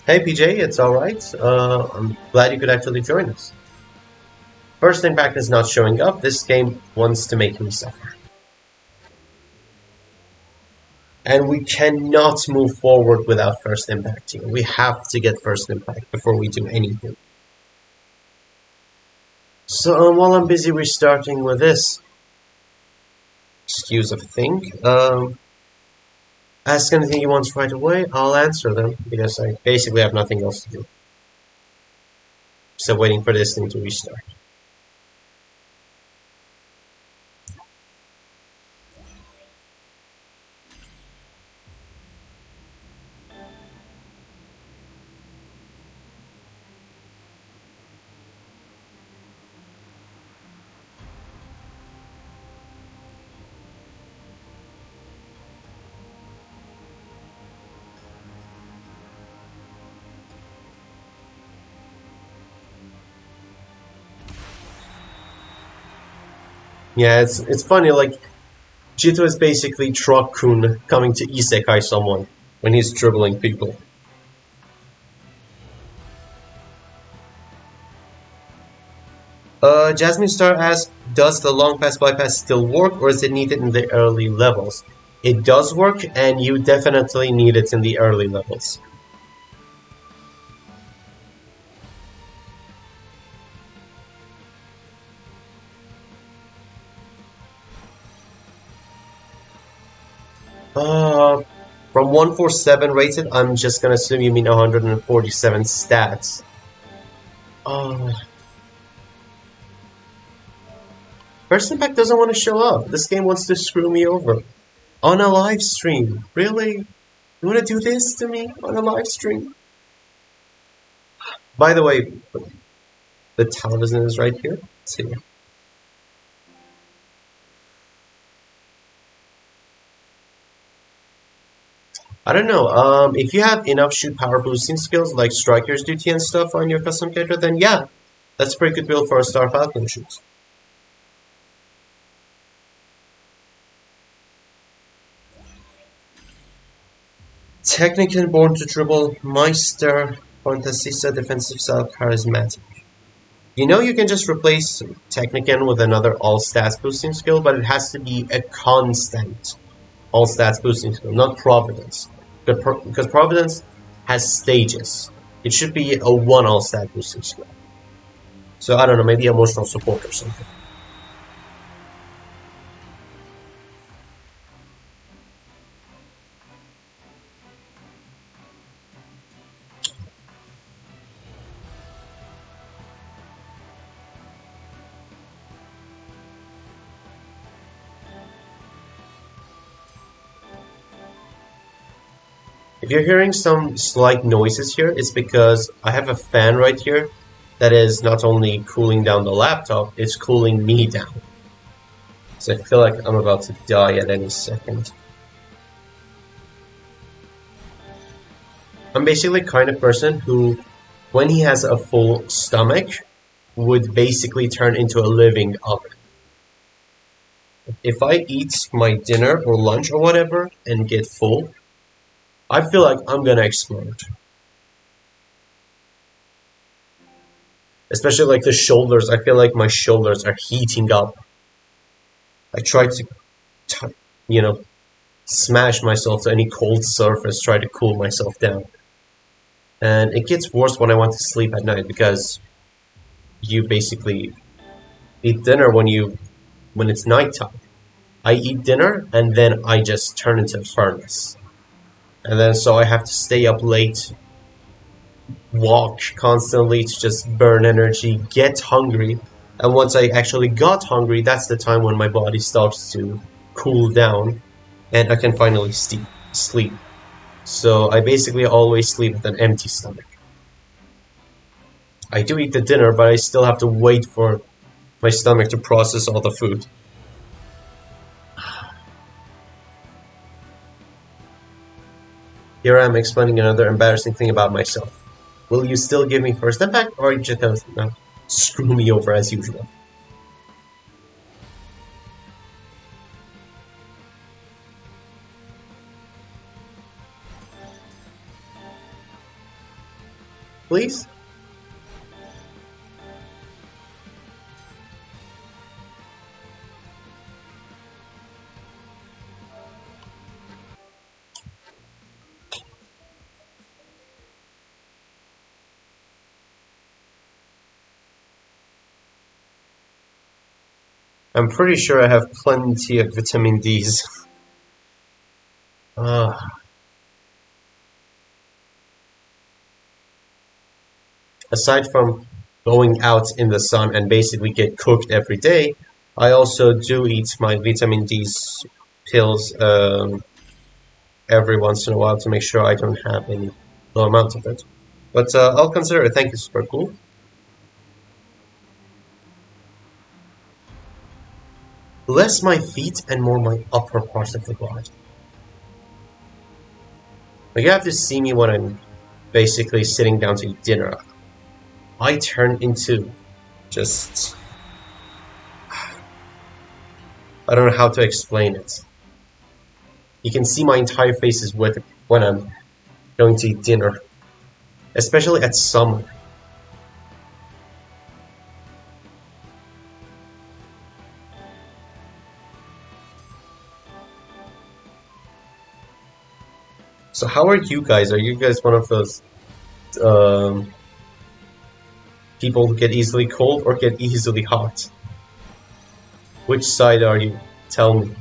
Hey PJ, it's alright. I'm glad you could actually join us. First impact is not showing up. This game wants to make me suffer. And we cannot move forward without first impact here. We have to get first impact before we do anything. So while I'm busy restarting with this, excuse of think, ask anything you want right away, I'll answer them, because I basically have nothing else to do. So waiting for this thing to restart. Yeah, it's funny, like, Jito is basically Truck-kun coming to isekai someone when he's dribbling people. Jasmine Star asks, does the long pass bypass still work or is it needed in the early levels? It does work and you definitely need it in the early levels. From 147 rated, I'm just gonna assume you mean 147 stats. First Impact doesn't want to show up. This game wants to screw me over. On a live stream. Really? You wanna do this to me on a live stream? By the way, the television is right here. Let's see. I don't know, if you have enough shoot power boosting skills like Striker's Duty and stuff on your custom character, then yeah, that's a pretty good build for a Star Falcon shoot. Technican born to dribble, Meister, Fantasista, defensive style, charismatic. You know you can just replace Technican with another all stats boosting skill, but it has to be a constant all stats boosting skill, not Providence. Because Providence has stages. It should be a one all stat boosting skill. So I don't know, maybe emotional support or something. If you're hearing some slight noises here, it's because I have a fan right here that is not only cooling down the laptop, it's cooling me down. So I feel like I'm about to die at any second. I'm basically the kind of person who, when he has a full stomach, would basically turn into a living oven. If I eat my dinner or lunch or whatever and get full, I feel like I'm gonna explode. Especially like the shoulders, I feel like my shoulders are heating up. I try to, you know, smash myself to any cold surface, try to cool myself down. And it gets worse when I want to sleep at night because you basically eat dinner when it's nighttime. I eat dinner and then I just turn into a furnace. And then so I have to stay up late, walk constantly to just burn energy, get hungry. And once I actually got hungry, that's the time when my body starts to cool down and I can finally sleep. So I basically always sleep with an empty stomach. I do eat the dinner, but I still have to wait for my stomach to process all the food. Here I am explaining another embarrassing thing about myself. Will you still give me first impact, or are you just gonna screw me over as usual? Please? I'm pretty sure I have plenty of vitamin Ds. Aside from going out in the sun and basically get cooked every day, I also do eat my vitamin D pills every once in a while to make sure I don't have any low amount of it. But I'll consider it. Thank you, super cool. Less my feet and more my upper parts of the body. Like, you have to see me when I'm basically sitting down to eat dinner. I turn into just... I don't know how to explain it. You can see my entire face is wet when I'm going to eat dinner. Especially at summer. So how are you guys? Are you guys one of those people who get easily cold or get easily hot? Which side are you? Tell me.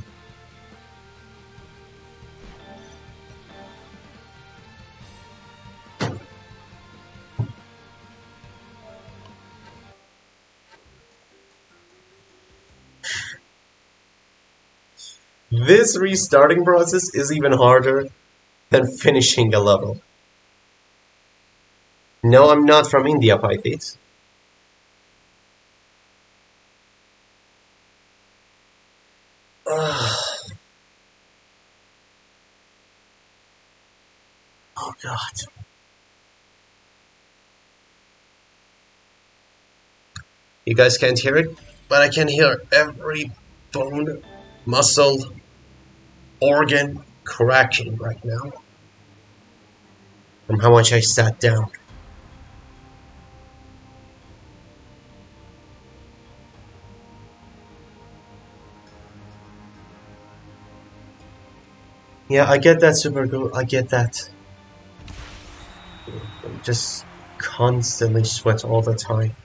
This restarting process is even harder than finishing a level. No, I'm not from India, Pythete. Oh god. You guys can't hear it, but I can hear every bone, muscle, organ cracking right now from how much I sat down. Yeah, I get that, Supergirl. I get that. Just constantly sweat all the time.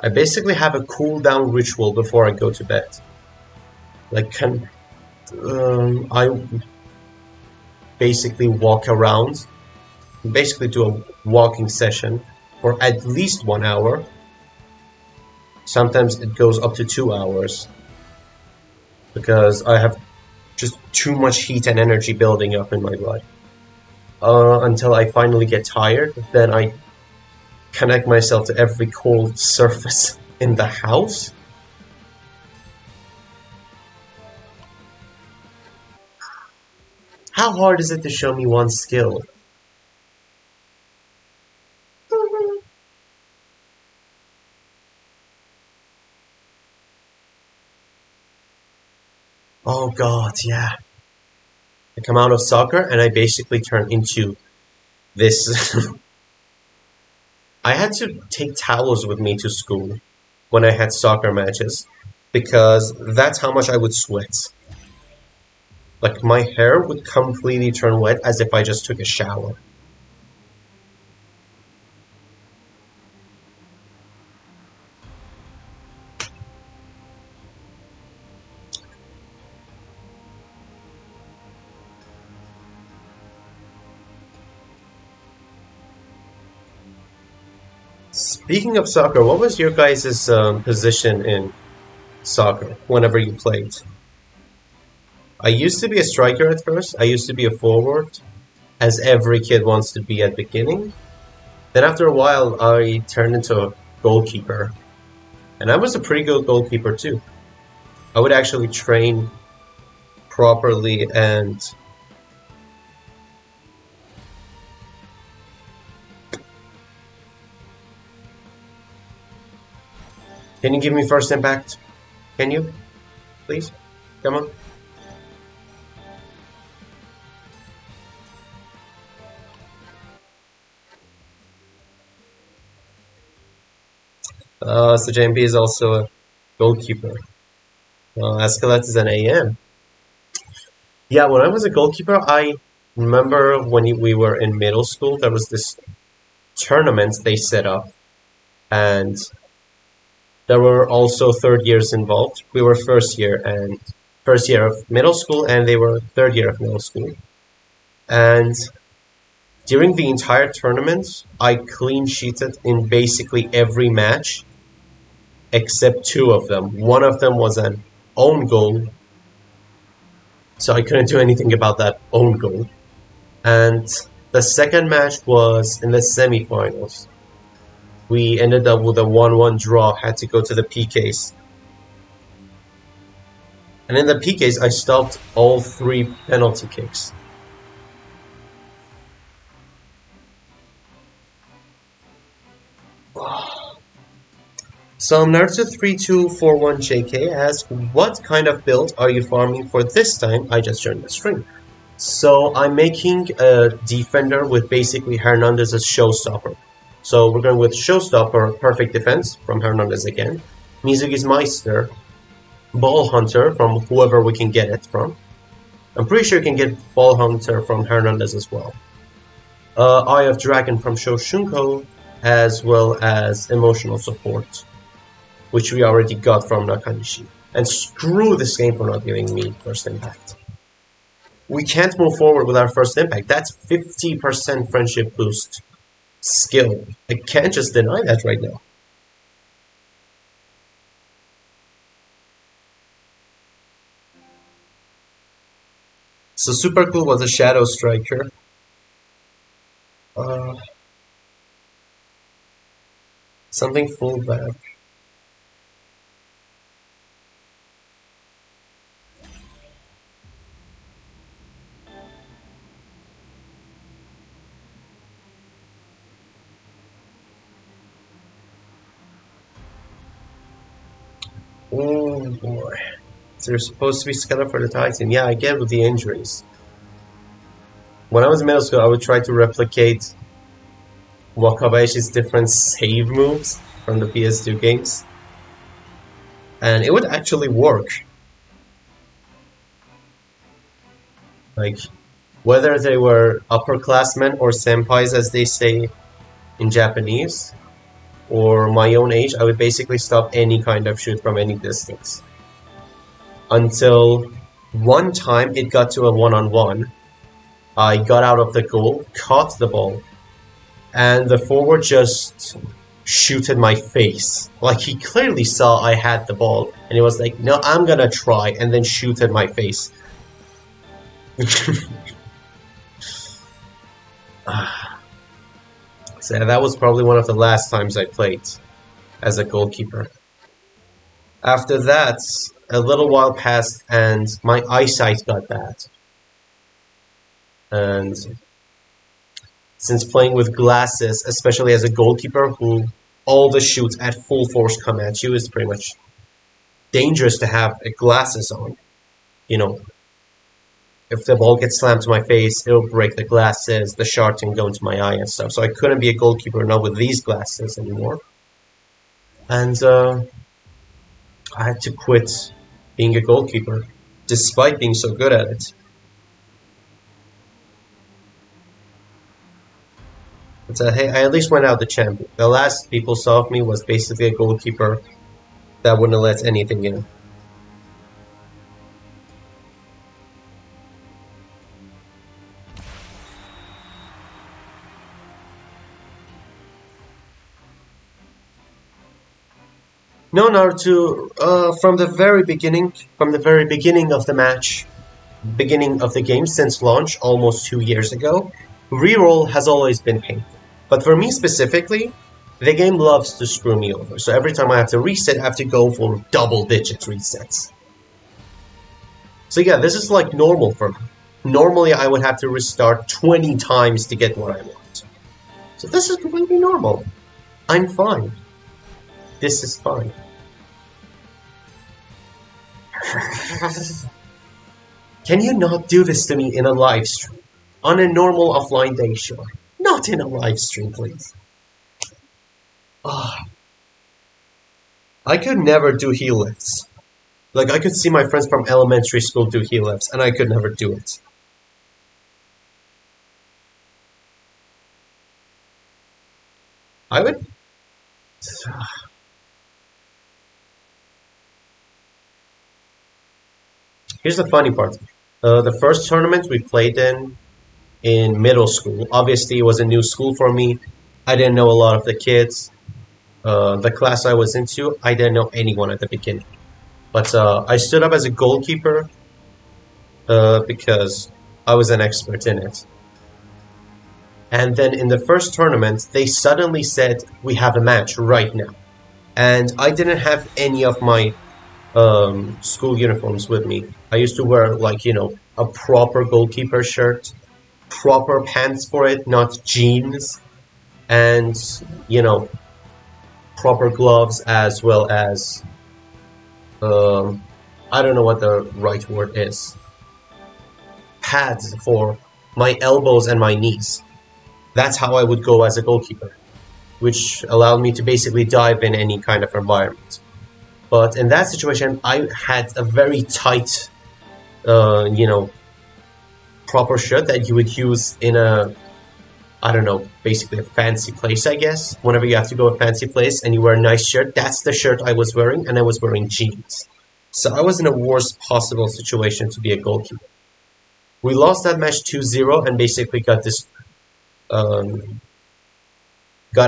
I basically have a cool down ritual before I go to bed. Like, I basically walk around, basically do a walking session for at least 1 hour. Sometimes it goes up to 2 hours because I have just too much heat and energy building up in my blood. Until I finally get tired, then I connect myself to every cold surface in the house. How hard is it to show me one skill? Oh god, yeah. I come out of soccer and I basically turn into this. I had to take towels with me to school when I had soccer matches because that's how much I would sweat. Like my hair would completely turn wet as if I just took a shower. Speaking of soccer, what was your guys' position in soccer whenever you played? I used to be a striker at first. I used to be a forward, as every kid wants to be at the beginning. Then after a while, I turned into a goalkeeper. And I was a pretty good goalkeeper too. I would actually train properly and... Can you give me first impact? Can you? Please? Come on. So JMP is also a goalkeeper. Escalet is an AM. Yeah, when I was a goalkeeper, I remember when we were in middle school, there was this tournament they set up, and there were also third years involved. We were first year of middle school, and they were third year of middle school. And during the entire tournament, I clean sheeted in basically every match, except two of them. One of them was an own goal, so I couldn't do anything about that own goal. And the second match was in the semifinals. We ended up with a 1-1 draw, had to go to the PKs. And in the PKs, I stopped all 3 penalty kicks. So Naruto3241JK asks, what kind of build are you farming for this time? I just joined the stream. So I'm making a defender with basically Hernandez's showstopper. So we're going with showstopper, perfect defense from Hernandez again. Mizugi's Meister, Ball Hunter from whoever we can get it from. I'm pretty sure you can get Ball Hunter from Hernandez as well. Eye of Dragon from Shoshunko, as well as emotional support, which we already got from Nakanishi. And screw this game for not giving me first impact. We can't move forward with our first impact. That's 50% friendship boost skill. I can't just deny that right now. So Super Cool was a Shadow Striker. Something fullback. Oh boy. So they're supposed to be scheduled for the Titan. Yeah, I get with the injuries. When I was in middle school, I would try to replicate Wakabayashi's different save moves from the PS2 games. And it would actually work. Like, whether they were upperclassmen or senpais, as they say in Japanese, or my own age, I would basically stop any kind of shoot from any distance. Until one time it got to a one-on-one. I got out of the goal, caught the ball, and the forward just shooted my face. Like, he clearly saw I had the ball, and he was like, no, I'm gonna try, and then shooted my face. So that was probably one of the last times I played as a goalkeeper. After that, a little while passed and my eyesight got bad. And since playing with glasses, especially as a goalkeeper who all the shoots at full force come at you, is pretty much dangerous to have glasses on. You know, if the ball gets slammed to my face, it'll break the glasses, the shard can go into my eye and stuff. So I couldn't be a goalkeeper not with these glasses anymore. And I had to quit being a goalkeeper, despite being so good at it. But hey, I at least went out the champion. The last people saw of me was basically a goalkeeper that wouldn't let anything in. No, Naruto, from the very beginning of the match, beginning of the game since launch almost 2 years ago, reroll has always been painful. But for me specifically, the game loves to screw me over. So every time I have to reset, I have to go for double-digit resets. So yeah, this is like normal for me. Normally I would have to restart 20 times to get what I want. So this is completely normal. I'm fine. This is fine. Can you not do this to me in a live stream? On a normal offline day, sure. Not in a live stream, please. I could never do heel lifts. Like, I could see my friends from elementary school do heel lifts, and I could never do it. I would... Here's the funny part. The first tournament we played in middle school. Obviously, it was a new school for me. I didn't know a lot of the kids. The class I was into, I didn't know anyone at the beginning. But I stood up as a goalkeeper because I was an expert in it. And then in the first tournament, they suddenly said, we have a match right now. And I didn't have any of my school uniforms with me. I used to wear, like, you know, a proper goalkeeper shirt, proper pants for it, not jeans, and, you know, proper gloves as well as, I don't know what the right word is, pads for my elbows and my knees. That's how I would go as a goalkeeper, which allowed me to basically dive in any kind of environment. But in that situation, I had a very tight, you know, proper shirt that you would use in a, I don't know, basically a fancy place, I guess. Whenever you have to go to a fancy place and you wear a nice shirt, that's the shirt I was wearing, and I was wearing jeans. So I was in a worst possible situation to be a goalkeeper. We lost that match 2-0 and basically got this, got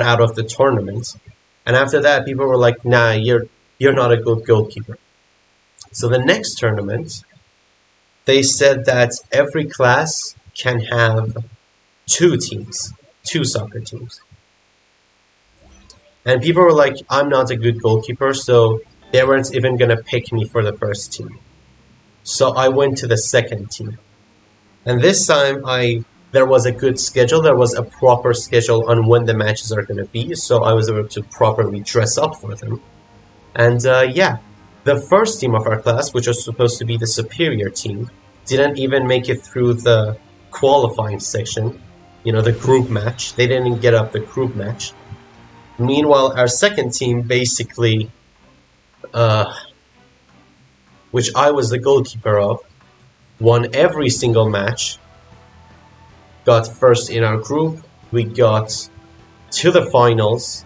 out of the tournament. And after that, people were like, nah, you're not a good goalkeeper. So the next tournament, they said that every class can have 2 teams, 2 soccer teams. And people were like, I'm not a good goalkeeper, so they weren't even going to pick me for the first team. So I went to the second team. And this time, there was a good schedule, there was a proper schedule on when the matches are going to be, so I was able to properly dress up for them. And yeah, the first team of our class, which was supposed to be the superior team, didn't even make it through the qualifying section, you know, the group match. They didn't get up the group match. Meanwhile, our second team basically, which I was the goalkeeper of, won every single match, got first in our group, we got to the finals,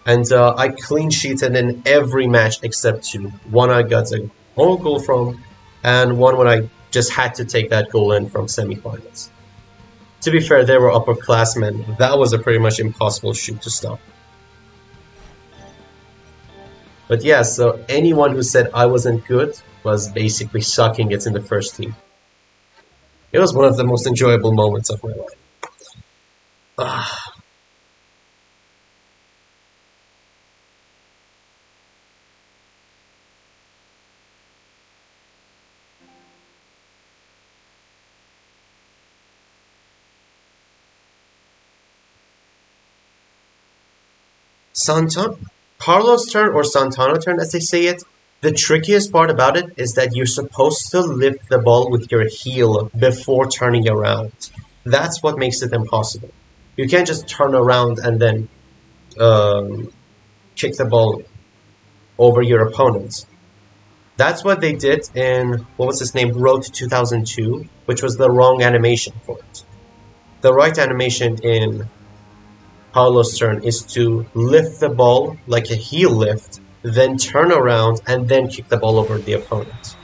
and I clean sheeted in every match except 2. One I got an own goal from, and one when I just had to take that goal in from semifinals. To be fair, they were upperclassmen. That was a pretty much impossible shoot to stop. But yeah, so anyone who said I wasn't good was basically sucking it in the first team. It was one of the most enjoyable moments of my life. Ah, Santana, Carlos' turn or Santana turn, as they say it. The trickiest part about it is that you're supposed to lift the ball with your heel before turning around. That's what makes it impossible. You can't just turn around and then um, kick the ball over your opponent. That's what they did in, what was his name, Road to 2002, which was the wrong animation for it. The right animation in Paulo's turn is to lift the ball like a heel lift, then turn around and then kick the ball over the opponent.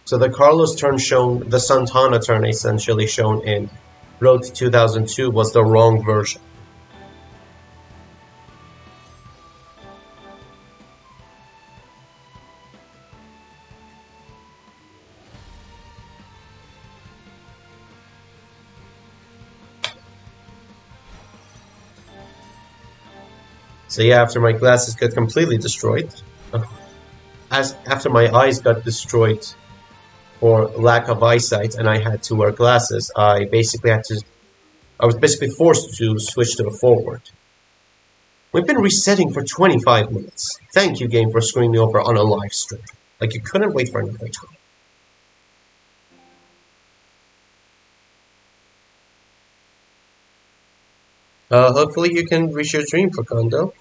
So the Carlos turn shown, the Santana turn essentially shown in Road to 2002 was the wrong version. So yeah, after my glasses got completely destroyed, as after my eyes got destroyed for lack of eyesight and I had to wear glasses, I was basically forced to switch to a forward. We've been resetting for 25 minutes. Thank you, game, for screwing me over on a live stream. Like you couldn't wait for another time. Hopefully you can reach your dream, Facundo.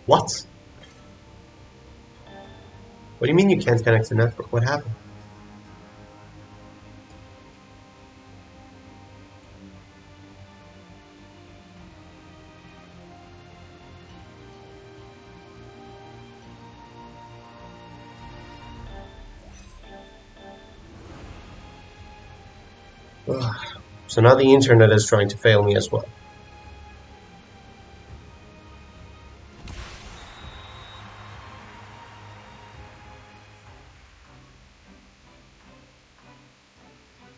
What? What do you mean you can't connect to network? What happened? Ugh. So now the internet is trying to fail me as well.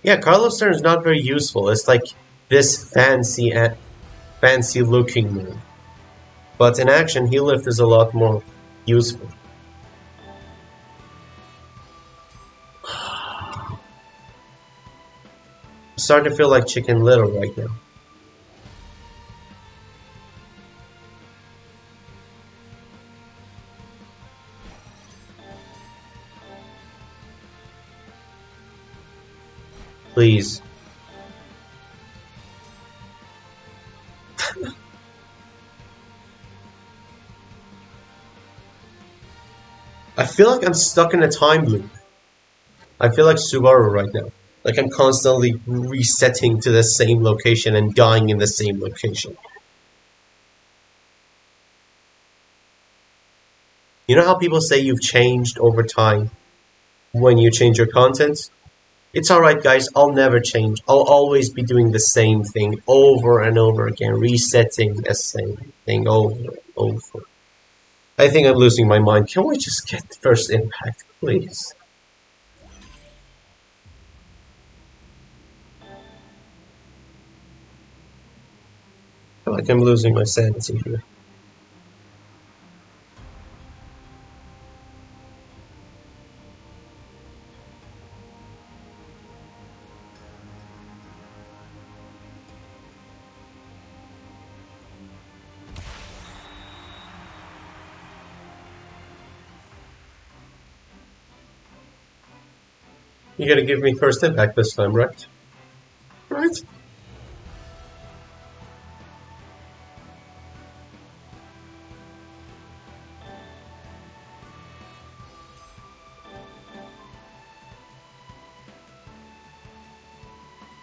Yeah, Carlos turn is not very useful. It's like this fancy looking move. But in action, heel lift is a lot more useful. I'm starting to feel like Chicken Little right now. Please. I feel like I'm stuck in a time loop. I feel like Subaru right now. Like I'm constantly resetting to the same location and dying in the same location. You know how people say you've changed over time when you change your content? It's alright, guys, I'll never change. I'll always be doing the same thing over and over again, resetting the same thing over and over. I think I'm losing my mind. Can we just get first impact, please? I feel like I'm losing my sanity here. You gotta give me first impact this time, right? Right?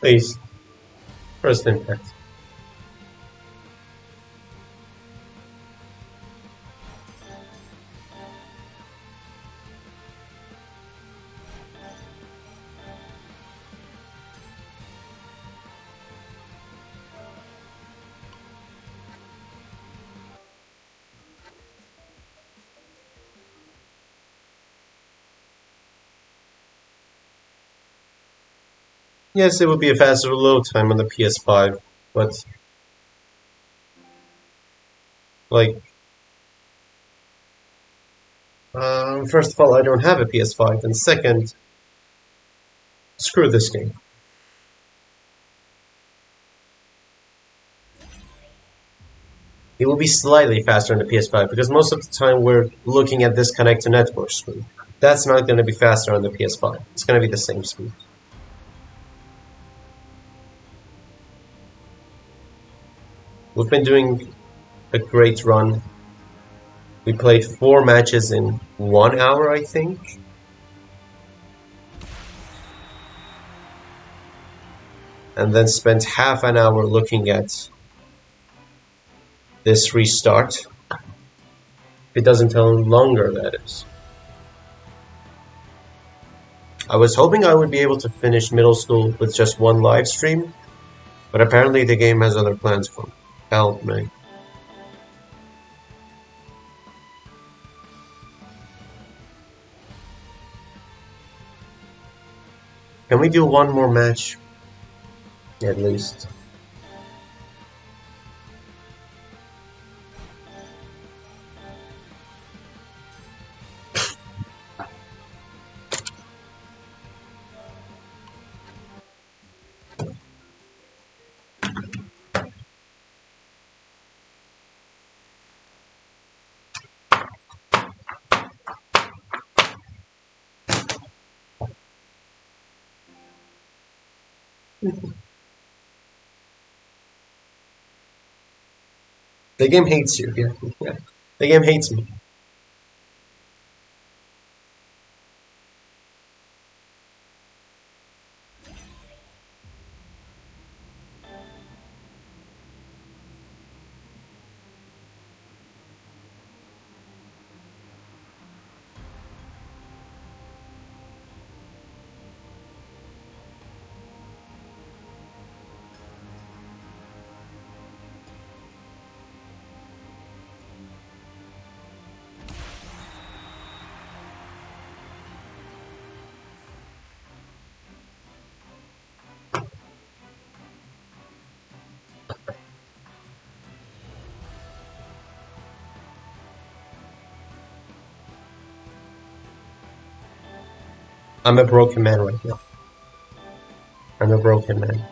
Please. First impact. Yes, it would be a faster load time on the PS5, but like, first of all, I don't have a PS5, and second, screw this game. It will be slightly faster on the PS5 because most of the time we're looking at this connect to network screen. That's not going to be faster on the PS5. It's going to be the same speed. We've been doing a great run. We played 4 matches in 1 hour, I think. And then spent half an hour looking at this restart. It doesn't tell how longer that is. I was hoping I would be able to finish middle school with just 1 live stream, but apparently the game has other plans for me. Help me. Can we do 1 more match? At least. The game hates you, yeah. The game hates me. I'm a broken man right now. I'm a broken man.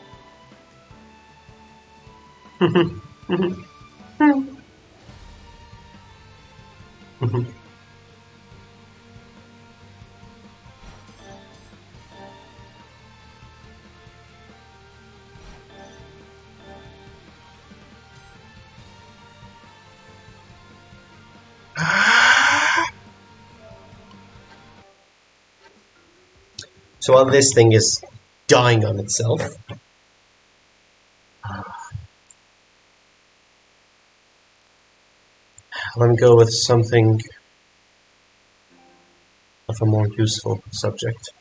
So while this thing is dying on itself, let me go with something of a more useful subject.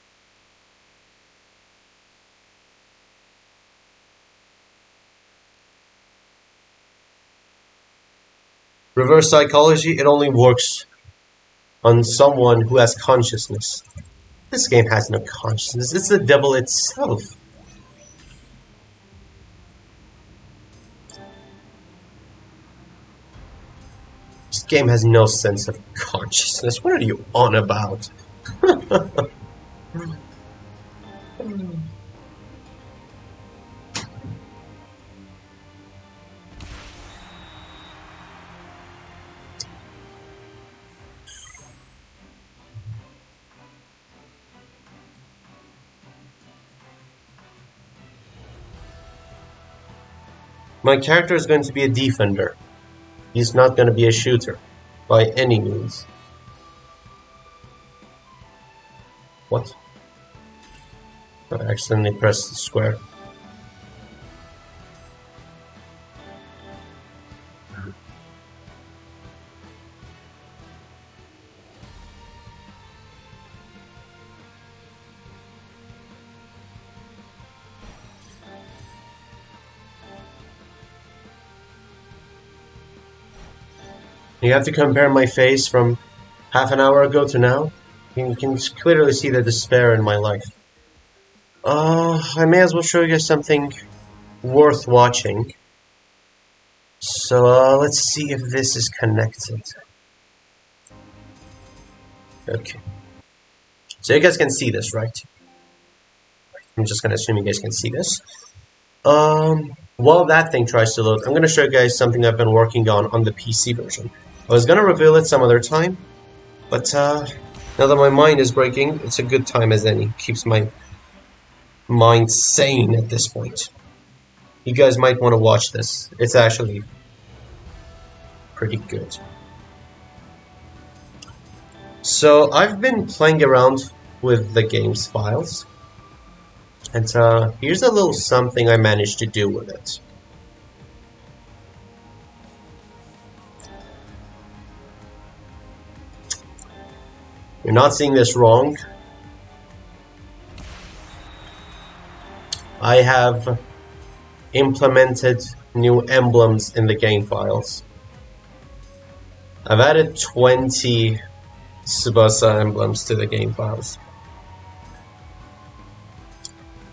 Reverse psychology, it only works on someone who has consciousness. This game has no consciousness, it's the devil itself. This game has no sense of consciousness. What are you on about? My character is going to be a defender. He's not going to be a shooter. By any means. What? I accidentally pressed the square. You have to compare my face from half an hour ago to now. You can clearly see the despair in my life. I may as well show you guys something worth watching. So let's see if this is connected. Okay. So you guys can see this, right? I'm just gonna assume you guys can see this. While that thing tries to load, I'm gonna show you guys something I've been working on the PC version. I was gonna reveal it some other time, but now that my mind is breaking, it's a good time as any. Keeps my mind sane at this point. You guys might want to watch this. It's actually pretty good. So I've been playing around with the game's files, and here's a little something I managed to do with it. You're not seeing this wrong. I have implemented new emblems in the game files. I've added 20 Tsubasa emblems to the game files.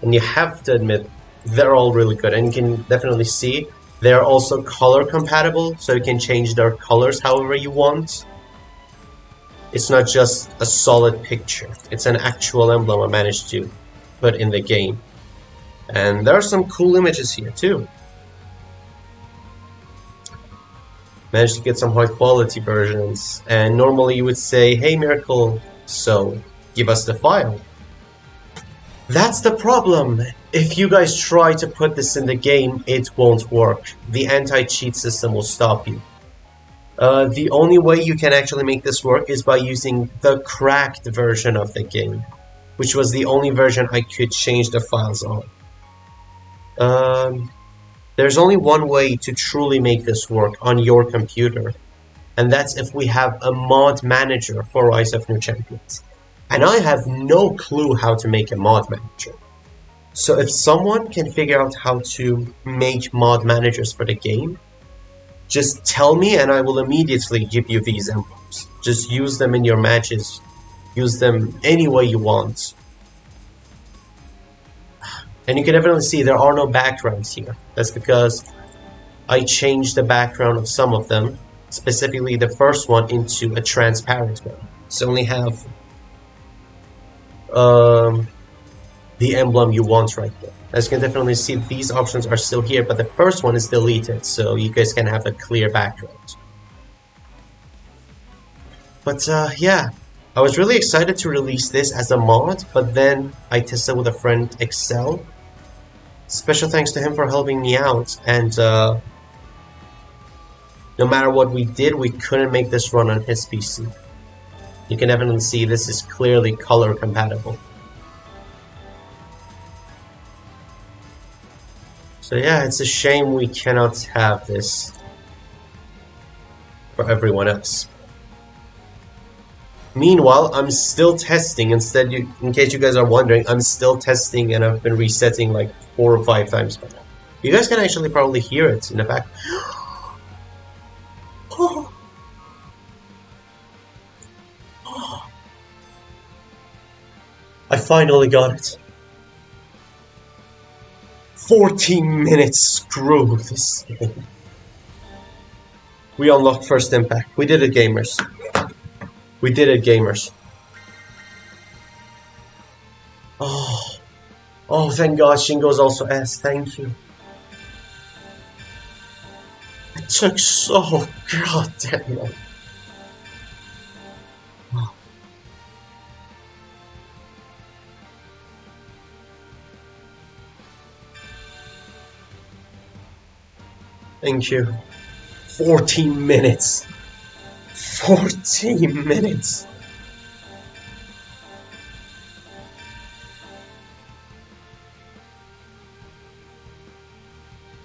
And you have to admit, they're all really good. And you can definitely see they're also color compatible, so you can change their colors however you want. It's not just a solid picture, it's an actual emblem I managed to put in the game. And there are some cool images here too. Managed to get some high quality versions, and normally you would say, hey Miracle, so give us the file. That's the problem. If you guys try to put this in the game, it won't work. The anti-cheat system will stop you. The only way you can actually make this work is by using the cracked version of the game, which was the only version I could change the files on. There's only one way to truly make this work on your computer, and that's if we have a mod manager for Rise of New Champions. And I have no clue how to make a mod manager. So if someone can figure out how to make mod managers for the game, just tell me and I will immediately give you these emblems. Just use them in your matches. Use them any way you want. And you can definitely see there are no backgrounds here. That's because I changed the background of some of them, specifically the first one, into a transparent one. So only have the emblem you want right there. As you can definitely see, these options are still here, but the first one is deleted, so you guys can have a clear background. But yeah, I was really excited to release this as a mod, but then I tested with a friend, Excel. Special thanks to him for helping me out, and no matter what we did, we couldn't make this run on his PC. You can definitely see this is clearly color compatible. So yeah, it's a shame we cannot have this for everyone else. Meanwhile, I'm still testing. In case you guys are wondering, I'm still testing and I've been resetting like 4 or 5 times by now. You guys can actually probably hear it in the back. I finally got it. 14 minutes, screw this game. We unlocked first impact. We did it, gamers. We did it, gamers. Oh, thank God, Shingo's also S. Thank you. It took so goddamn long. Thank you. 14 minutes. 14 minutes.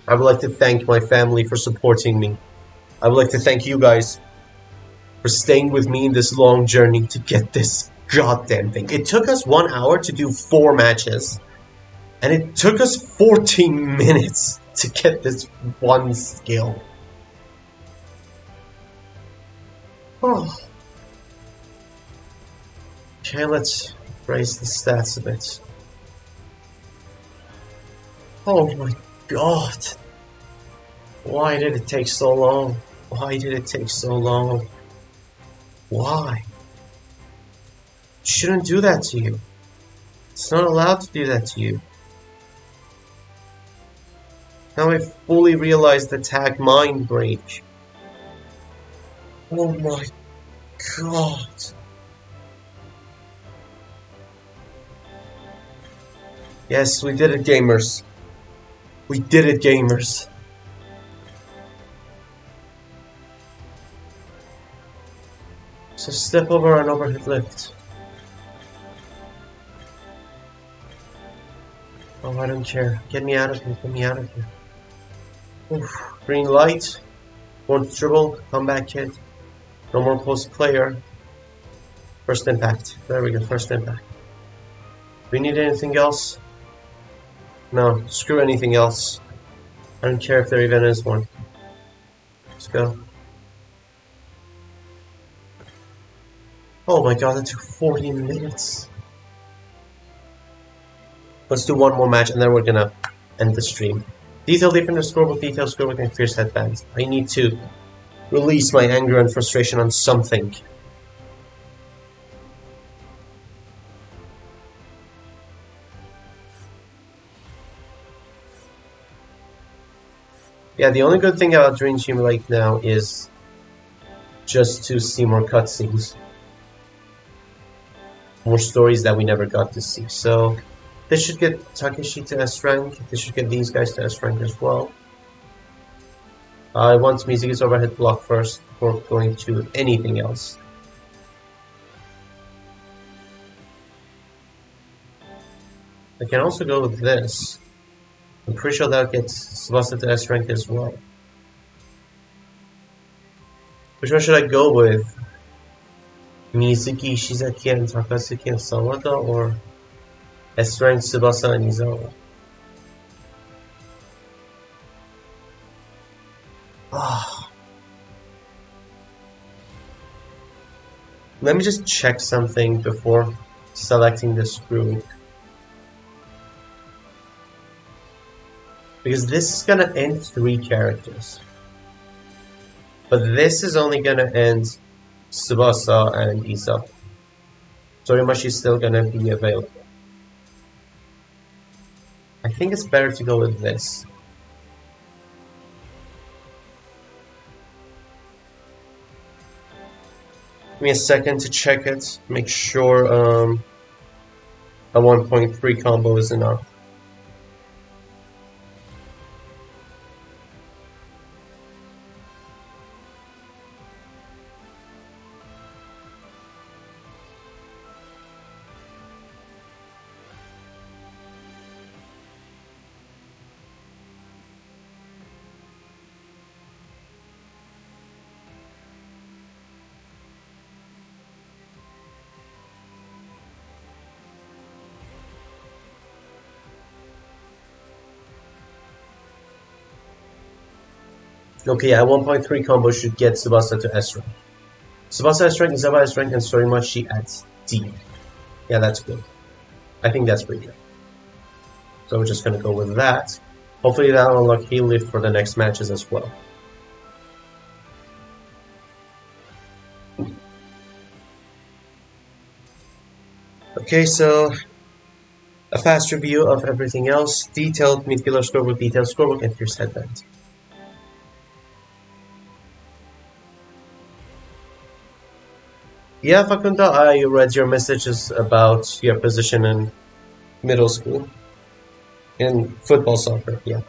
I would like to thank my family for supporting me. I would like to thank you guys for staying with me in this long journey to get this goddamn thing. It took us 1 hour to do 4 matches, and it took us 14 minutes to get this one skill. Oh. Okay, let's raise the stats a bit. Oh my god! Why did it take so long? Why did it take so long? Why? It shouldn't do that to you. It's not allowed to do that to you. Now I fully realize the tag mind break. Oh my god. Yes, we did it, gamers. We did it, gamers. So step over an overhead lift. Oh, I don't care. Get me out of here. Get me out of here. Oof. Green light. Won't dribble. Come back, kid. No more post player. First impact. There we go. First impact. We need anything else? No. Screw anything else. I don't care if there even is one. Let's go. Oh my god, that took 40 minutes. Let's do one more match and then we're gonna end the stream. Detail defender scorebook, detail scorebook, and fierce headband. I need to release my anger and frustration on something. Yeah, the only good thing about Dream Team right now is just to see more cutscenes. More stories that we never got to see. So this should get Takeshi to S rank. This should get these guys to S rank as well. I want Mizuki's overhead block first before going to anything else. I can also go with this. I'm pretty sure that gets Tsubasa to S rank as well. Which one should I go with? Mizuki, Shizaki, and Takasuki and Sawada, or S rank Tsubasa and Izawa? Let me just check something before selecting this group. Because this is gonna end 3 characters. But this is only gonna end Tsubasa and Izawa. Torimashi is still gonna be available. I think it's better to go with this. Give me a second to check it, make sure a 1.3 combo is enough. Okay, yeah, 1.3 combo should get Tsubasa to S rank. Tsubasa S rank, Izawa S rank, and Torimashi at D. Yeah, that's good. I think that's pretty good. So we're just gonna go with that. Hopefully that'll unlock heal lift for the next matches as well. Okay, so a fast review of everything else. Detailed midfielder scorebook, detailed scorebook, and fierce headband. Yeah, Fakunda, I read your messages about your position in middle school. In football, soccer, yeah.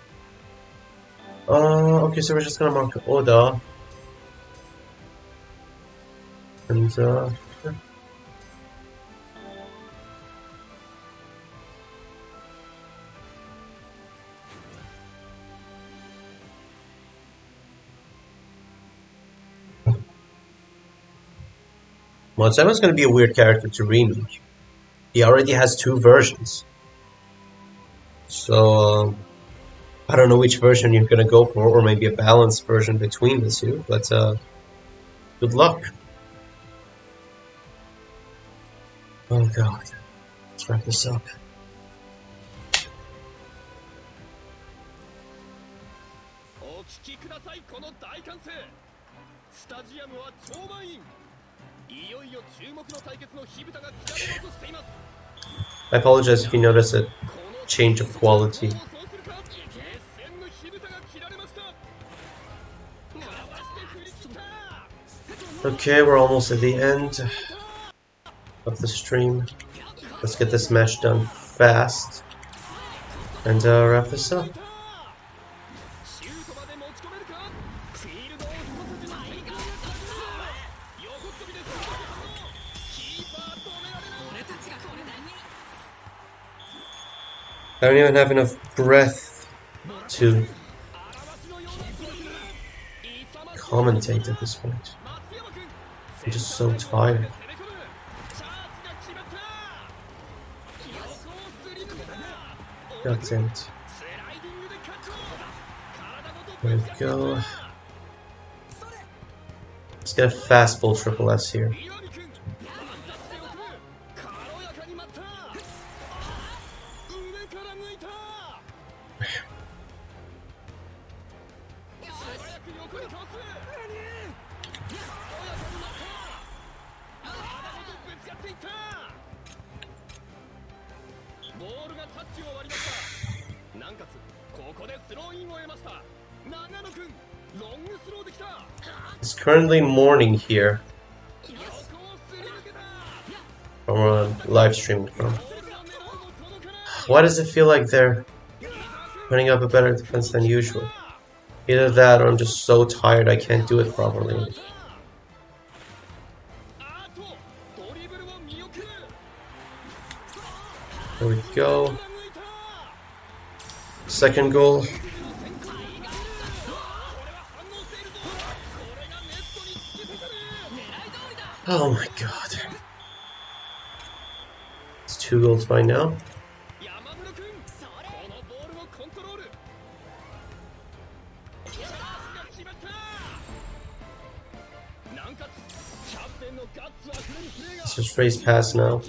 Okay, so we're just gonna mark Oda. And, yeah. Montema's gonna be a weird character to remake. He already has 2 versions. So, I don't know which version you're gonna go for, or maybe a balanced version between the two, but good luck. Oh god. Let's wrap this up. お聞きください、この大歓声。スタジアムは超満員。いよいよ注目の対決の火蓋が切られようとしています。 I apologize if you notice a change of quality. Okay, we're almost at the end of the stream. Let's get this match done fast and wrap this up. I don't even have enough breath to commentate at this point. I'm just so tired. God damn it. There we go. Let's get a fastball triple S here. It's currently morning here from where I'm live streaming from. Why does it feel like they're putting up a better defense than usual? Either that or I'm just so tired I can't do it properly. There we go. Second goal. Oh my god. It's 2 goals by now. Let's just race past now.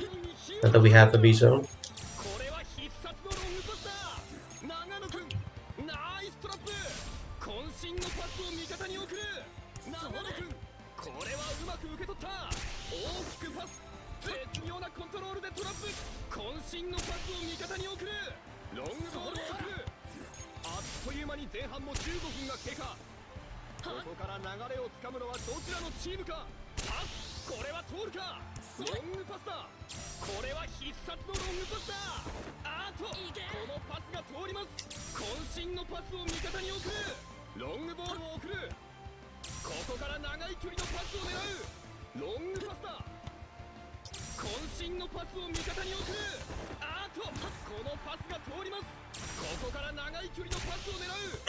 Now that we have the B zone.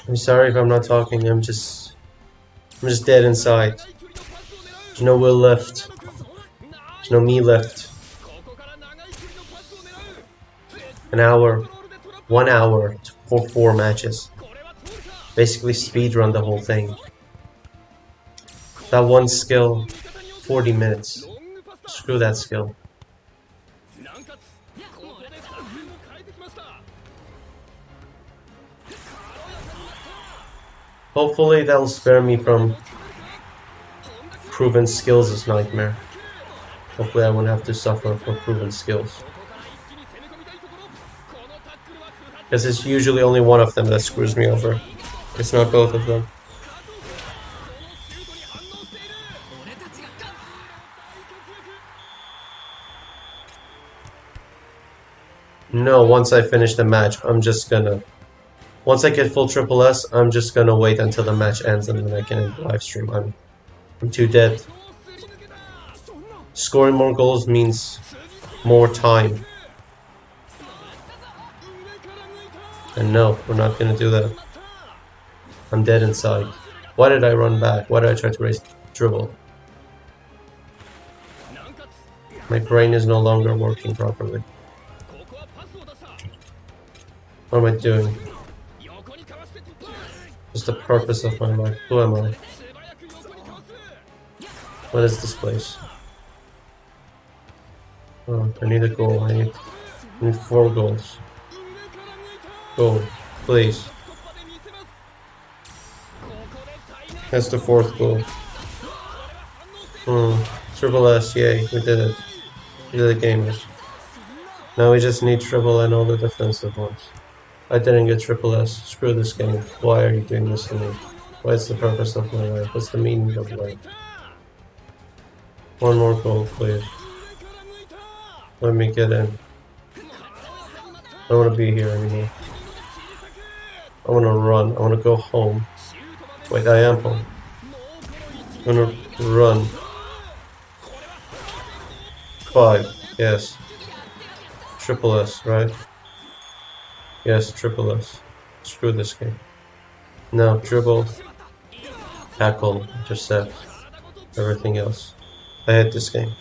I'm sorry if I'm not talking, I'm just dead inside. There's no will left. There's no me left. An hour, 1 hour for 4 matches. Basically speedrun the whole thing. That one skill, 40 minutes. Screw that skill. Hopefully that'll spare me from proven skills as nightmare. Hopefully I won't have to suffer for proven skills. Because it's usually only one of them that screws me over. It's not both of them. No, once I finish the match, once I get full triple S, I'm just gonna wait until the match ends and then I can live stream. I'm too dead. Scoring more goals means more time. And no, we're not gonna do that. I'm dead inside. Why did I run back? Why did I try to raise dribble? My brain is no longer working properly. What am I doing? What's the purpose of my life? Who am I? What is this place? Oh, I need a goal. I need 4 goals. Goal, please. That's the 4th goal. Triple S, yay, we did it. We did the gamers. Now we just need triple and all the defensive ones. I didn't get triple S. Screw this game. Why are you doing this to me? What's the purpose of my life? What's the meaning of life? 1 more goal, please. Let me get in. I don't want to be here anymore. I want to run. I want to go home. Wait, I am home. I'm gonna run. 5, yes. Triple S, right? Yes, triple S. Screw this game. Now, dribble, tackle, intercept, everything else. I hate this game.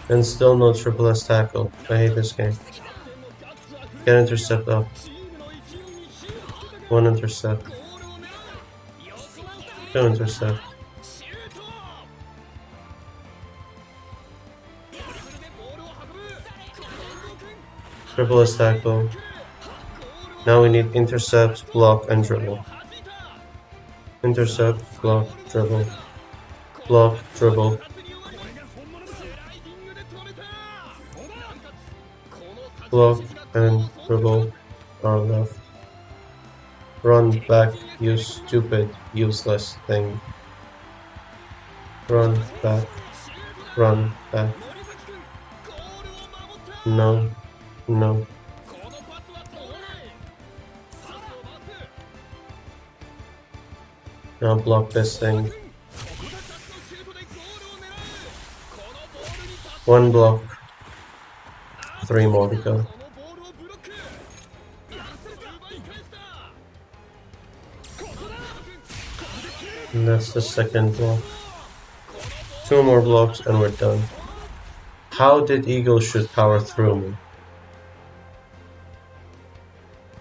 And still no triple S tackle. I hate this game. Get intercept up. 1 intercept. 2 intercept. Triple S tackle. Now we need intercept, block, and dribble. Intercept, block, dribble. Block, dribble. Block and dribble are left. Run back, you stupid, useless thing. Run back. Run back. No. No. Now block this thing. 1 block. 3 more to go. And that's the 2nd block. 2 more blocks and we're done. How did Eagle shoot power through me?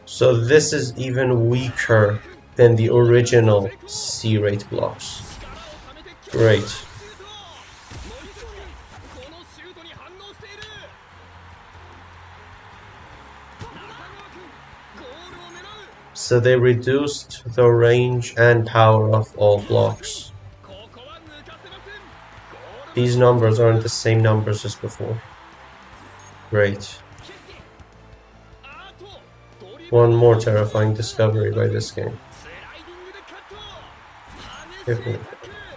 So this is even weaker than the original C-rate blocks. Great. So they reduced the range and power of all blocks. These numbers aren't the same numbers as before. Great. 1 more terrifying discovery by this game. If you're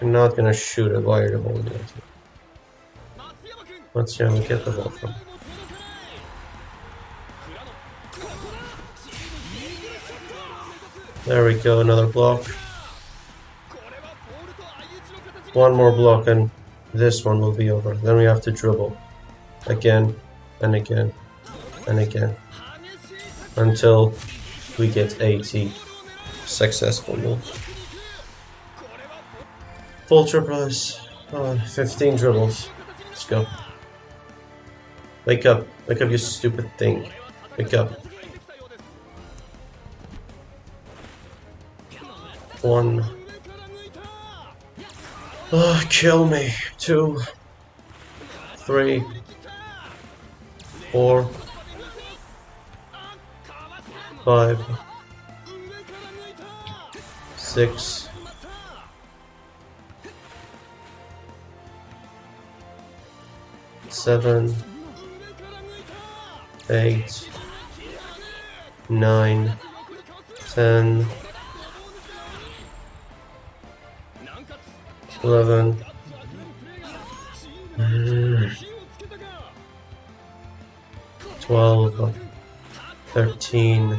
not gonna shoot it, why are you holding it? Let's see how we get the ball from. There we go, another block. 1 more block and this one will be over. Then we have to dribble. Again, and again, and again. Until we get 80 successful moves. Full triple S. 15 dribbles. Let's go. Wake up. Wake up, you stupid thing. Wake up. 1. Oh, kill me. 2. 3. 4. 5. 6. 7. 8. 9. 10. 11. 12. 13.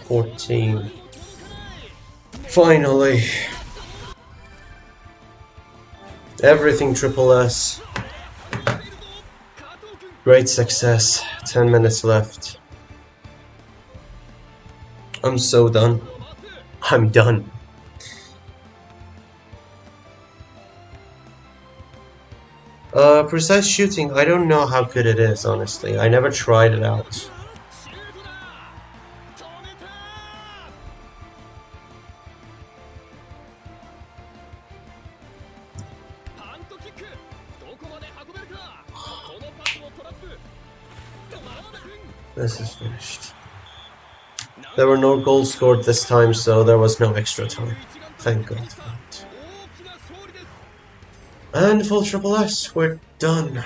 14. Finally! Everything triple S. Great success. 10 minutes left. I'm so done. I'm done. Precise shooting, I don't know how good it is, honestly. I never tried it out. This is finished. There were no goals scored this time, so there was no extra time. Thank God for it. And full triple S, we're done.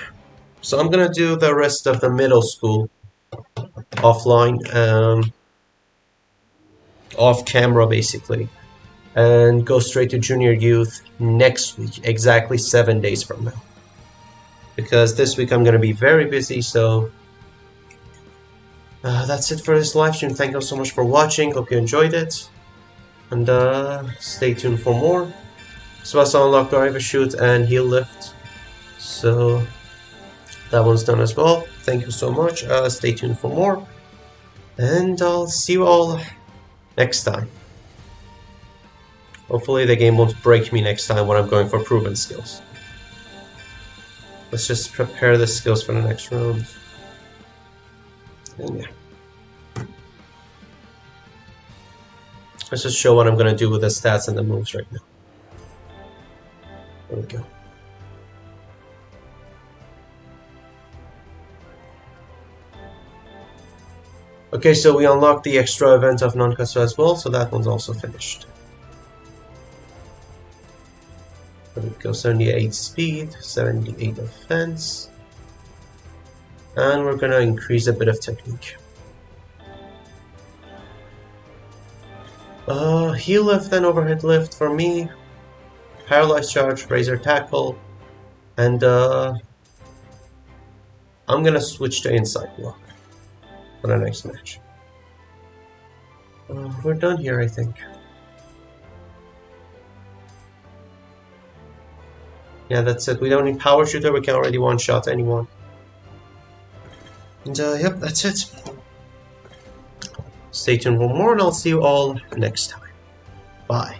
So I'm gonna do the rest of the middle school offline, off camera basically, and go straight to junior youth next week, exactly 7 days from now. Because this week I'm gonna be very busy, so that's it for this live stream. Thank you so much for watching. Hope you enjoyed it, and stay tuned for more. So I saw unlock driver shoot and heel lift, so that one's done as well. Thank you so much. Stay tuned for more, and I'll see you all next time. Hopefully the game won't break me next time when I'm going for proven skills. Let's just prepare the skills for the next round. And yeah. Let's just show what I'm gonna do with the stats and the moves right now. There we go. Okay, so we unlocked the extra event of Nankatsu as well, so that one's also finished. There we go, 78 speed, 78 defense. And we're gonna increase a bit of technique. Heel lift and overhead lift for me. Paralyzed charge, razor tackle, and I'm gonna switch to inside block for the next match. We're done here, I think. Yeah, that's it. We don't need power shooter. We can already one-shot anyone. And yep, that's it. Stay tuned for more, and I'll see you all next time. Bye.